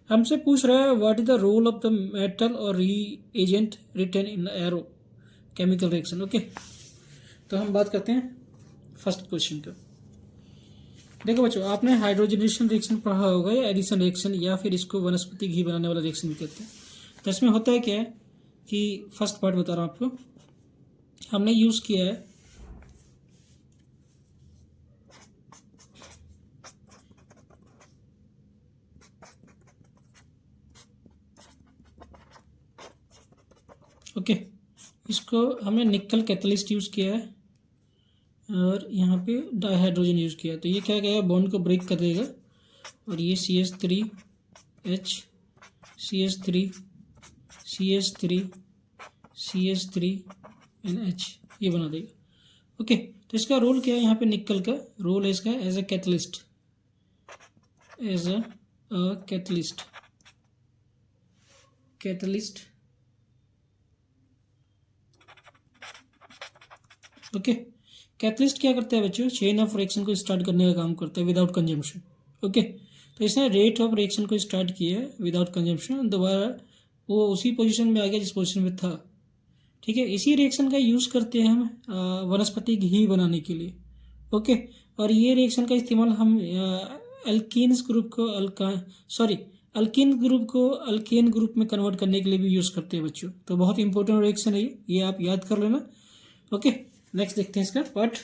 हमसे पूछ रहा है what is the role of the metal और reagent return in aero chemical reaction. Okay, तो हम बात करते हैं फर्स्ट क्वेश्चन का। देखो बच्चों, आपने हाइड्रोजनेशन रिएक्शन पढ़ा होगा या एडिशन रिएक्शन, या फिर इसको वनस्पति घी बनाने वाला रिएक्शन भी कहते हैं। तो इसमें होता है क्या है कि फर्स्ट पार्ट बता रहा हूँ आपको, हमने यूज़ किया है ओके, इसको हमने निकल कैटलिस्ट यूज़ किया है और यहाँ पे डाईहाइड्रोजन यूज़ किया है। तो ये क्या कहेगा, बॉन्ड को ब्रेक कर देगा और ये CH3H CH3 CH3 CH3NH ये बना देगा। ओके, तो इसका रोल क्या है, यहाँ पे निकल का रोल है इसका as a catalyst, as a catalyst. Okay, catalyst क्या करता है बच्चों, चेन ऑफ रिएक्शन को स्टार्ट करने का काम करता है विदाउट कंजम्पशन। ओके, तो इसने रेट ऑफ रिएक्शन को स्टार्ट किया है विदाउट कंजम्पशन, दोबारा वो उसी पोजीशन में आ गया जिस पोजीशन में था। ठीक है, इसी रिएक्शन का यूज़ करते हैं हम वनस्पति घी बनाने के लिए। ओके, और ये रिएक्शन का इस्तेमाल हम अल्कीन ग्रुप को अल्केन ग्रुप में कन्वर्ट करने के लिए भी यूज़ करते हैं बच्चों। तो बहुत इंपॉर्टेंट रिएक्शन है ये आप याद कर लेना। ओके, नेक्स्ट देखते हैं इसका पार्ट।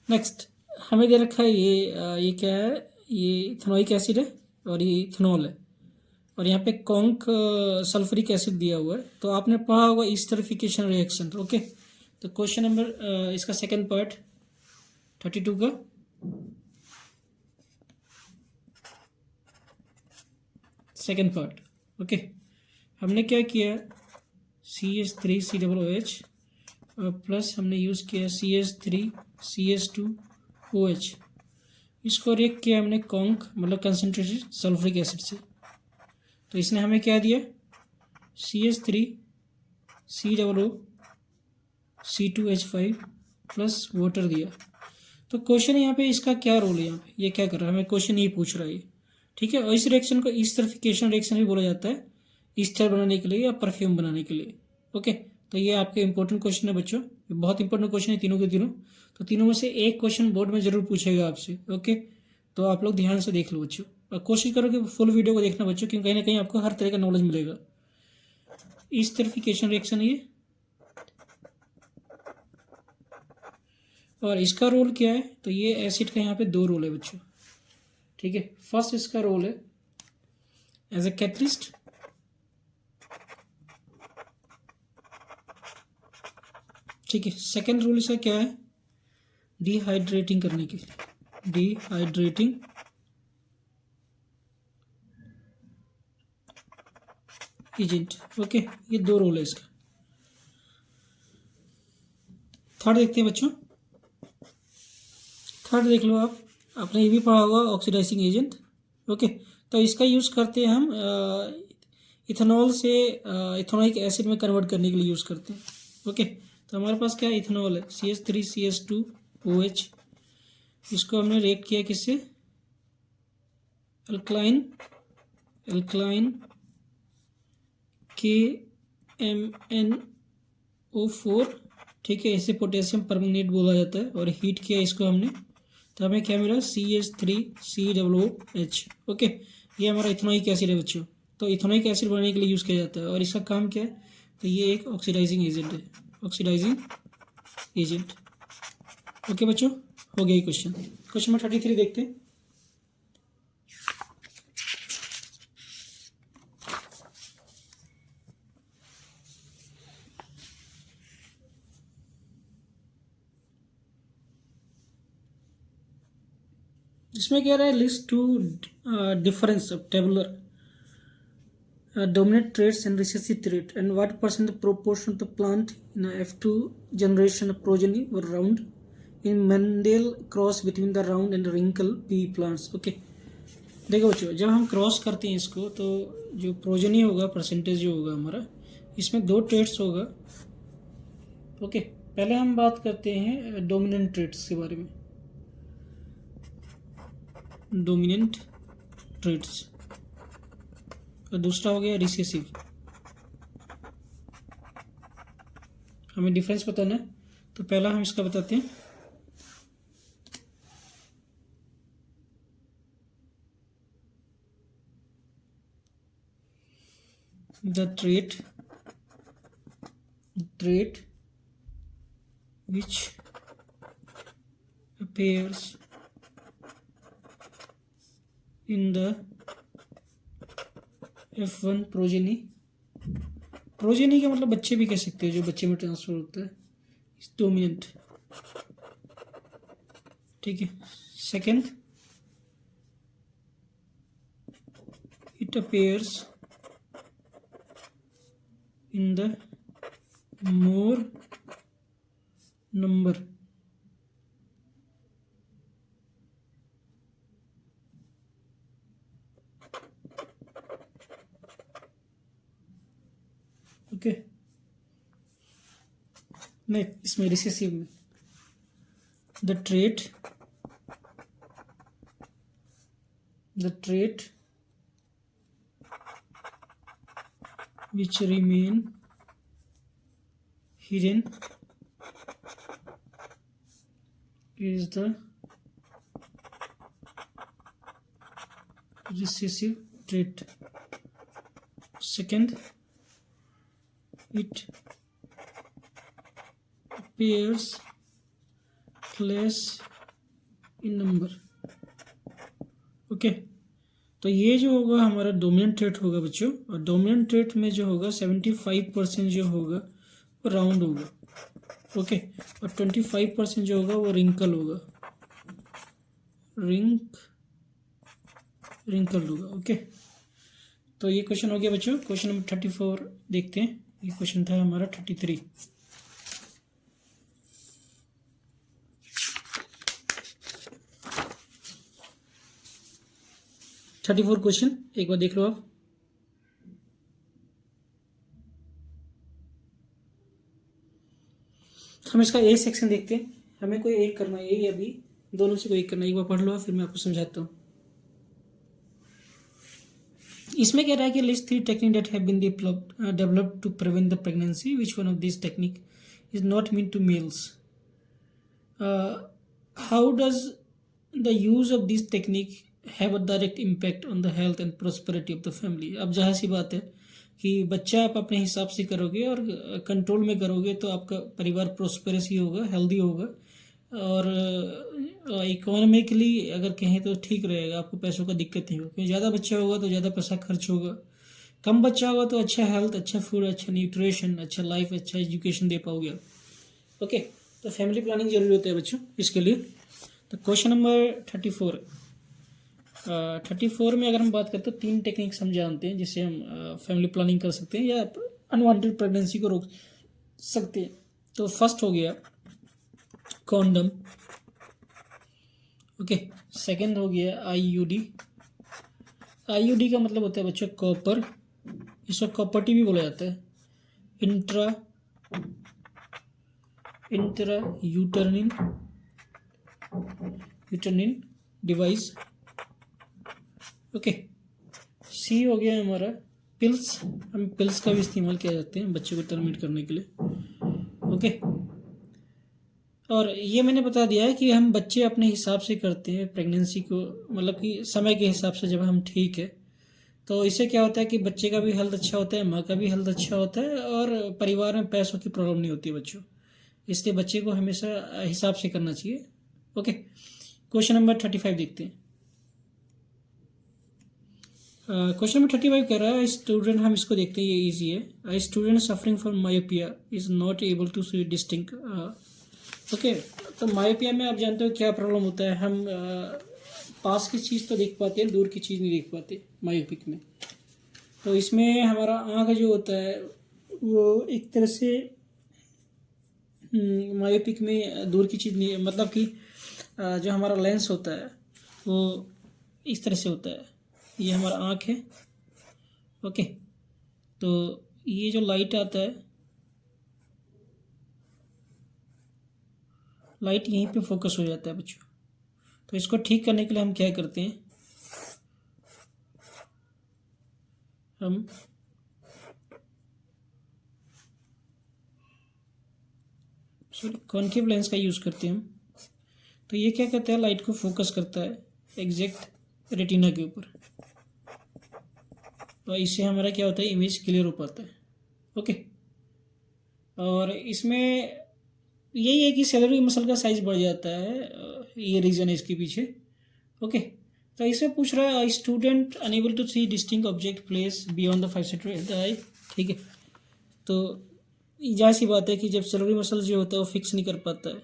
नेक्स्ट हमें दे रखा है ये क्या है, ये इथेनोइक एसिड है और ये इथेनॉल है और यहाँ पे कॉन्क सल्फ्यूरिक एसिड दिया हुआ है। तो आपने पढ़ा होगा ईस्टरिफिकेशन रिएक्शन। ओके, तो क्वेश्चन नंबर इसका सेकंड पार्ट 32 का। Second part. ओके, हमने क्या किया, CH3COOH और प्लस हमने यूज़ किया CH3CH2OH। इसको रिएक्ट किया हमने कॉन्क मतलब कंसनट्रेटेड सल्फ्यूरिक एसिड से। तो इसने हमें क्या दिया, CH3COOC2H5 प्लस वाटर दिया। तो क्वेश्चन यहाँ पे इसका क्या रोल है, यहाँ पे ये क्या कर रहा है, हमें क्वेश्चन ये पूछ रहा है, ठीक है। और इस रिएक्शन को ईस्टरिफिकेशन रिएक्शन भी बोला जाता है, ईस्टर बनाने के लिए या परफ्यूम बनाने के लिए। ओके, तो ये आपके इंपॉर्टेंट क्वेश्चन है बच्चों, बहुत इंपॉर्टेंट क्वेश्चन है तीनों के तीनों। तो तीनों में से एक क्वेश्चन बोर्ड में जरूर पूछेगा आपसे। ओके, तो आप लोग ध्यान से देख लो बच्चों, और कोशिश करो कि फुल वीडियो को देखना बच्चों, क्योंकि कहीं ना कहीं आपको हर तरह का नॉलेज मिलेगा। ईस्टरिफिकेशन रिएक्शन ये, और इसका रोल क्या है, तो ये एसिड का यहाँ पे दो रोल है बच्चों, ठीक है। फर्स्ट इसका रोल है एज ए कैटलिस्ट, ठीक है। सेकेंड रोल इसका क्या है, डिहाइड्रेटिंग करने के लिए, डिहाइड्रेटिंग एजेंट। ओके, ये दो रोल है इसका। थर्ड देखते हैं बच्चों, थर्ड देख लो आप, आपने ये भी पढ़ा होगा ऑक्सीडाइजिंग एजेंट। ओके, तो इसका यूज़ करते हैं हम इथेनॉल से इथेनॉइक एसिड में कन्वर्ट करने के लिए यूज़ करते हैं। ओके, तो हमारे पास क्या इथेनॉल है, CH3CH2OH। इसको हमने रिएक्ट किया किससे, अल्कलाइन KMnO4, ठीक है। इसे पोटेशियम परमंगनेट बोला जाता है, और हीट किया इसको हमने, तो हमें क्या मिला, CH3COOH। ओके, ये हमारा इथेनॉइक एसिड है बच्चों। तो इथेनॉइक एसिड बनाने के लिए यूज़ किया जाता है, और इसका काम क्या है, तो ये एक ऑक्सीडाइजिंग एजेंट है, ऑक्सीडाइजिंग एजेंट। ओके बच्चों, हो गया ये क्वेश्चन। क्वेश्चन नंबर 33 देखते हैं। इसमें कह रहा है list two difference of tabular dominant traits and recessive trait, and what percent the proportion of the plant in a F2 generation of progeny were round in Mendel cross between the round and wrinkle pea plants। Okay, देखो बच्चों, जब हम क्रॉस करते हैं इसको, तो जो प्रोजनी होगा, परसेंटेज जो होगा हमारा, इसमें दो ट्रेट्स होगा। ओके, पहले हम बात करते हैं डोमिनेंट ट्रेट्स के बारे में। डोमिनेंट ट्रेट्स, और दूसरा हो गया रिसेसिव। हमें डिफरेंस बताना है, तो पहला हम इसका बताते हैं। The trait which appears in the F1 progeny. Progeny का मतलब बच्चे भी कह सकते हैं, जो बच्चे में ट्रांसफर होता है, डोमिनेंट, ठीक है। Second, it appears in the more number, okay. नहीं, इसमें रिसेसिव में the trait which remain hidden is the recessive trait। Second, it appears less in number। Okay, तो ये जो होगा हमारा डोमिनेंट ट्रेट होगा बच्चों, और डोमिनेंट ट्रेट में जो होगा 75% जो होगा वो राउंड होगा। ओके, और 25% जो होगा वो रिंकल होगा, रिंकल होगा। ओके, तो ये क्वेश्चन हो गया बच्चों। क्वेश्चन नंबर 34 देखते हैं। ये क्वेश्चन था हमारा 33। क्वेश्चन एक बार देख लो आप। हम इसका ए सेक्शन देखते हैं। हमें कोई एक करना है, ए या बी, दोनों से कोई एक करना है। एक बार पढ़ लो फिर मैं आपको समझाता हूँ। इसमें कह रहा है कि list 3 technique that have been developed to prevent the pregnancy, which one of this technique is not mean to males. How does the use of this technique have a direct impact on the health and prosperity of the family. अब जाहिर सी बात है कि बच्चा आप अपने हिसाब से करोगे और कंट्रोल में करोगे तो आपका परिवार प्रोस्पेरस ही होगा, हेल्दी होगा, और इकोनॉमिकली अगर कहें तो ठीक रहेगा, आपको पैसों का दिक्कत नहीं होगा। क्योंकि ज़्यादा बच्चा होगा तो ज़्यादा पैसा खर्च होगा, कम बच्चा होगा तो अच्छा हेल्थ, अच्छा फूड, अच्छा न्यूट्रिशन, अच्छा लाइफ, अच्छा एजुकेशन दे पाओगे आप। ओके, तो फैमिली प्लानिंग जरूरी होता है बच्चों इसके लिए। तो क्वेश्चन नंबर 34 में अगर हम बात करते हैं 3 टेक्निक्स हम जानते हैं जिससे हम फैमिली प्लानिंग कर सकते हैं या अनवांटेड प्रेगनेंसी को रोक सकते हैं। तो फर्स्ट हो गया कॉन्डम, ओके। सेकंड हो गया आईयूडी। आईयूडी का मतलब होता है बच्चों कॉपर, इसको कॉपर टी भी बोला जाता है। Intra uterine device, okay. C हो गया हमारा पिल्स, हम पिल्स का भी इस्तेमाल किया जाते हैं बच्चे को टर्मिनेट करने के लिए, ओके। और ये मैंने बता दिया है कि हम बच्चे अपने हिसाब से करते हैं प्रेगनेंसी को, मतलब कि समय के हिसाब से जब हम ठीक है तो इससे क्या होता है कि बच्चे का भी हेल्थ अच्छा होता है, माँ का भी हेल्थ अच्छा होता है, और परिवार में पैसों की प्रॉब्लम नहीं होती है बच्चों। इसलिए बच्चे को हमेशा हिसाब से करना चाहिए, ओके। क्वेश्चन नंबर 35 देखते हैं। क्वेश्चन नंबर 35 कह रहा है स्टूडेंट, हम इसको देखते हैं, ये इजी है। Student suffering from myopia is not able to see distinct, okay. तो मायोपिया में आप जानते हो क्या प्रॉब्लम होता है, हम पास की चीज़ तो देख पाते हैं, दूर की चीज़ नहीं देख पाते मायोपिक में। तो इसमें हमारा आँख जो होता है वो एक तरह से मायोपिक में दूर की चीज़ नहीं, मतलब कि जो हमारा लेंस होता है वो इस तरह से होता है। ये हमारा आँख है, ओके। तो ये जो लाइट आता है, लाइट यहीं पे फोकस हो जाता है बच्चों। तो इसको ठीक करने के लिए हम क्या करते हैं, हम कॉन्केव लेंस का यूज़ करते हैं हम। तो ये क्या करता है, लाइट को फोकस करता है एग्जैक्ट रेटिना के ऊपर, तो इससे हमारा क्या होता है, इमेज क्लियर हो पाता है, ओके। और इसमें यही है कि सेलेरी मसल का साइज बढ़ जाता है, ये रीज़न है इसके पीछे, ओके। तो इसमें पूछ रहा है student unable to see distinct object place beyond the 5 centimetre eye, ठीक है। तो जाहिर सी बात है कि जब सेलेरी मसल जो होता है वो फिक्स नहीं कर पाता है,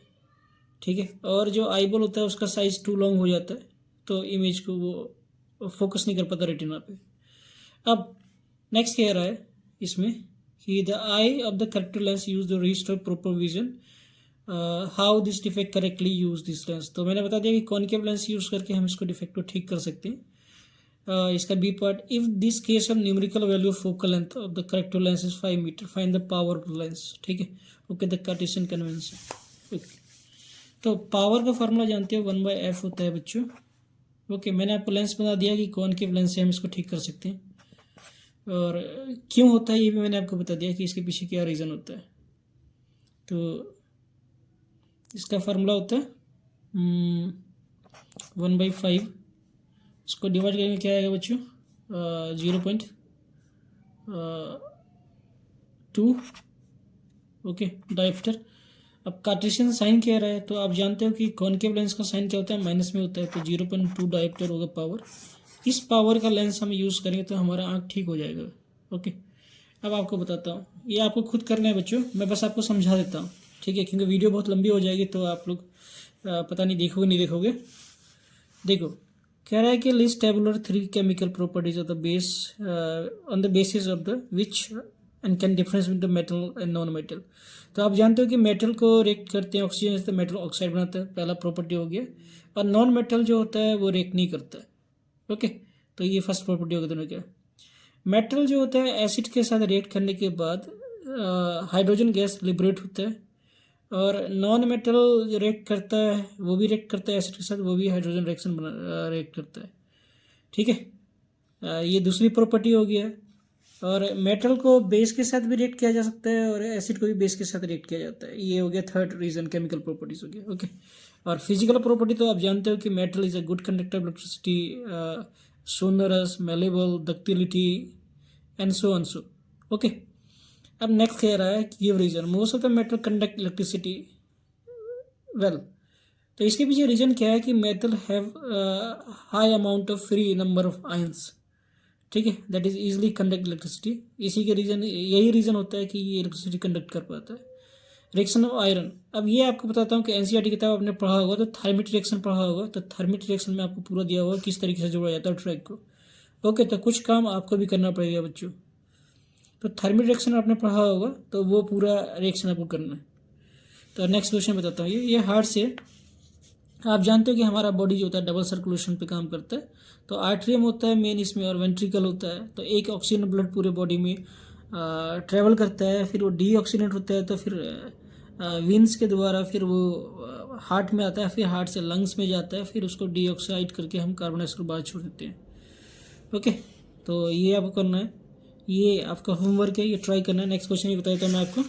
ठीक है, और जो आईबॉल होता है उसका साइज टू लॉन्ग हो जाता है, तो इमेज को वो फोकस नहीं कर पाता रेटिना पे। अब नेक्स्ट कह रहा है इसमें कि the I of the corrector lens use the restore proper vision, how this defect correctly use this lens. तो मैंने बता दिया कि कॉनकेव लेंस यूज करके हम इसको डिफेक्ट को ठीक कर सकते हैं। इसका B part, if this case of numerical value of focal length of the corrector lens is 5 metre, find the power of the lens, ठीक है, okay. The Cartesian convention, okay. तो पावर का फॉर्मूला जानते हो 1/f होता है बच्चों, ओके। मैंने आपको लेंस बता दिया कि कॉनकेव लेंस से हम इसको ठीक कर सकते हैं, और क्यों होता है ये भी मैंने आपको बता दिया कि इसके पीछे क्या रीज़न होता है। तो इसका फार्मूला होता है 1/5, इसको डिवाइड करेंगे क्या आएगा बच्चों, 0.2, ओके, डायोप्टर। अब कार्टेशियन साइन कह रहा है, तो आप जानते हो कि कॉनकेव लेंस का साइन क्या होता है, माइनस में होता है, तो 0.2 डायोप्टर होगा पावर। इस पावर का लेंस हम यूज़ करेंगे तो हमारा आँख ठीक हो जाएगा, ओके। अब आपको बताता हूँ, ये आपको खुद करना है बच्चों, मैं बस आपको समझा देता हूँ, ठीक है, क्योंकि वीडियो बहुत लंबी हो जाएगी तो आप लोग पता नहीं देखोगे नहीं देखोगे। देखो कह रहा है कि list tabular 3 chemical properties of the base on the basis of the which and can difference with the metal and non metal. तो आप जानते हो कि मेटल को रिएक्ट करते हैं ऑक्सीजन से, मेटल ऑक्साइड बनाता है, पहला प्रॉपर्टी हो गया। और नॉन मेटल जो होता है वो रिएक्ट नहीं करता है। ओके, तो ये फर्स्ट प्रॉपर्टी होगी दोनों क्या। मेटल जो होता है एसिड के साथ रिएक्ट करने के बाद हाइड्रोजन गैस लिबरेट होता है, और नॉन मेटल जो रिएक्ट करता है वो भी रिएक्ट करता है एसिड के साथ, वो भी हाइड्रोजन रिएक्शन रिएक्ट करता है। ठीक है, ये दूसरी प्रॉपर्टी हो गया। और मेटल को बेस के साथ भी रिएक्ट किया जा सकता है और एसिड को भी बेस के साथ रिएक्ट किया जाता है। ये हो गया थर्ड रीजन, केमिकल प्रॉपर्टीज हो गया। ओके, और फिजिकल प्रॉपर्टी तो आप जानते हो कि metal is a good conductor of electricity, sonorous, malleable, ductility and so on so. Okay, अब नेक्स्ट कह रहा है कि give reason most of the metal conduct electricity well. तो इसके पीछे रीजन क्या है कि metal have high amount of free number of ions. ठीक है, that is easily conduct electricity. इसी के रीजन, यही रीजन होता है कि ये इलेक्ट्रिसिटी कंडक्ट कर पाता है। रिएक्शन ऑफ आयरन, अब ये आपको बताता हूँ कि एनसीईआरटी किताब आपने पढ़ा होगा तो थर्मिट रिएक्शन पढ़ा होगा, तो थर्मिट रिएक्शन में आपको पूरा दिया होगा किस तरीके से जोड़ा जाता है ट्रैक को। ओके, तो कुछ काम आपको भी करना पड़ेगा बच्चों। तो थर्मिट रिएक्शन आपने पढ़ा होगा तो वो पूरा रिएक्शन आपको करना है। तो नेक्स्ट क्वेश्चन बताता हूँ, ये हार्ट से आप जानते हो कि हमारा बॉडी जो होता है डबल सर्कुलेशन पे काम करता है। तो आर्ट्रियम होता है मेन इसमें और वेंट्रिकल होता है। तो एक ऑक्सीजन ब्लड पूरे बॉडी में ट्रेवल करता है, फिर वो डीऑक्सीनेट होता है, तो फिर विंस के द्वारा फिर वो हार्ट में आता है, फिर हार्ट से लंग्स में जाता है, फिर उसको डीऑक्साइड करके हम कार्बन डाइऑक्साइड को बाहर छोड़ देते हैं। ओके, तो ये आपको करना है, ये आपका होमवर्क है, ये ट्राई करना है। नेक्स्ट क्वेश्चन ये बताया था मैं आपको,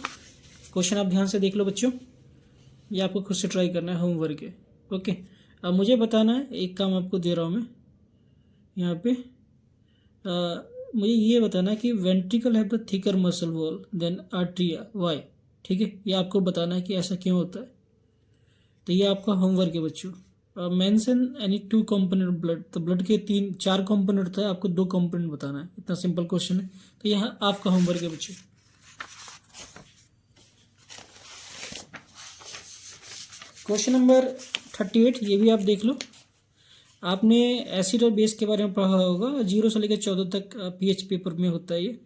क्वेश्चन आप ध्यान से देख लो बच्चों, ये आपको खुद से ट्राई करना है, होमवर्क है। ओके, अब मुझे बताना है, एक काम आपको दे रहा हूँ मैं यहाँ पे, मुझे ये बताना है कि ventricle have the thicker muscle wall than atria, why. ठीक है, ये आपको बताना है कि ऐसा क्यों होता है। तो ये आपका होमवर्क है बच्चों। मेंशन एनी 2 कंपोनेंट ब्लड, तो ब्लड के 4 कंपोनेंट होता है, आपको 2 कंपोनेंट बताना है। इतना सिंपल क्वेश्चन है। तो यहाँ आपका होमवर्क है बच्चों। क्वेश्चन नंबर 38, ये भी आप देख लो। आपने एसिड और बेस के बारे में पढ़ा होगा, 0 से लेकर 14 तक पीएच पेपर में होता है ये।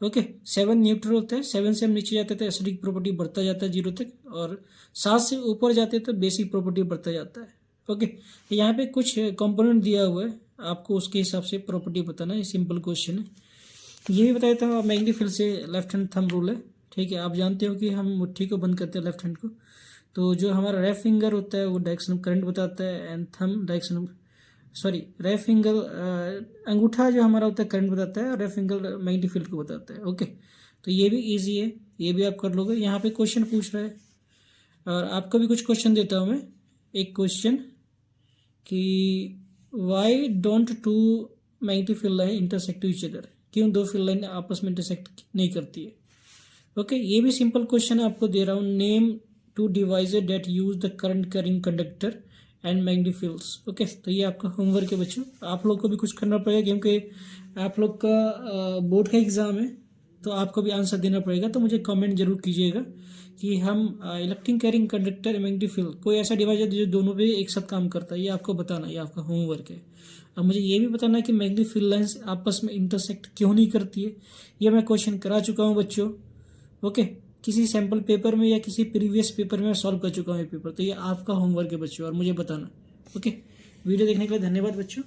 ओके, 7 न्यूट्रल होता है, 7 से हम नीचे जाते हैं तो एसिडिक प्रॉपर्टी बढ़ता जाता है 0 तक, और 7 से ऊपर जाते हैं तो बेसिक प्रॉपर्टी बढ़ता जाता है। ओके, तो यहाँ पे कुछ कंपोनेंट दिया हुआ है, आपको उसके हिसाब से प्रॉपर्टी बताना है। सिंपल क्वेश्चन है। ये भी बताया था मैग्नीफिल से लेफ्ट हैंड थंब रूल है। ठीक है, आप जानते हो कि हम मुट्ठी को बंद करते हैं लेफ्ट हैंड को, तो जो हमारा राइट फिंगर होता है वो डायरेक्शन ऑफ करंट बताता है, and thumb direction of, sorry right finger अंगूठा जो हमारा होता है करंट बताता है, और राइट फिंगर मैग्नेटिक फील्ड को बताता है। ओके, तो ये भी इजी है, ये भी आप कर लोगे। यहाँ पे क्वेश्चन पूछ रहा है, और आपको भी कुछ क्वेश्चन देता हूँ मैं। एक क्वेश्चन कि why don't 2 magnetic field line intersect to each other, क्यों 2 फील्ड लाइन आपस में इंटरसेक्ट नहीं करती है। ओके, ये भी सिंपल क्वेश्चन आपको दे रहा हूँ। Name 2 devices that use the current carrying conductor and magnetic fields. Okay, तो ये आपका होमवर्क है बच्चों। आप लोग को भी कुछ करना पड़ेगा क्योंकि आप लोग का बोर्ड का एग्ज़ाम है, तो आपको भी आंसर देना पड़ेगा। तो मुझे कमेंट जरूर कीजिएगा कि हम electric carrying conductor magnetic field, कोई ऐसा डिवाइस है जो दोनों पे एक साथ काम करता है, ये आपको बताना, ये आपका होमवर्क है। अब मुझे ये भी बताना है कि मैग्नेटिक फील्ड लाइंस आपस में इंटरसेक्ट क्यों नहीं करती है। ये मैं क्वेश्चन करा चुका हूँ बच्चों। ओके, किसी सैम्पल पेपर में या किसी प्रीवियस पेपर में सॉल्व कर चुका हूँ ये पेपर। तो ये आपका होमवर्क है बच्चों, और मुझे बताना। ओके, वीडियो देखने के लिए धन्यवाद बच्चों।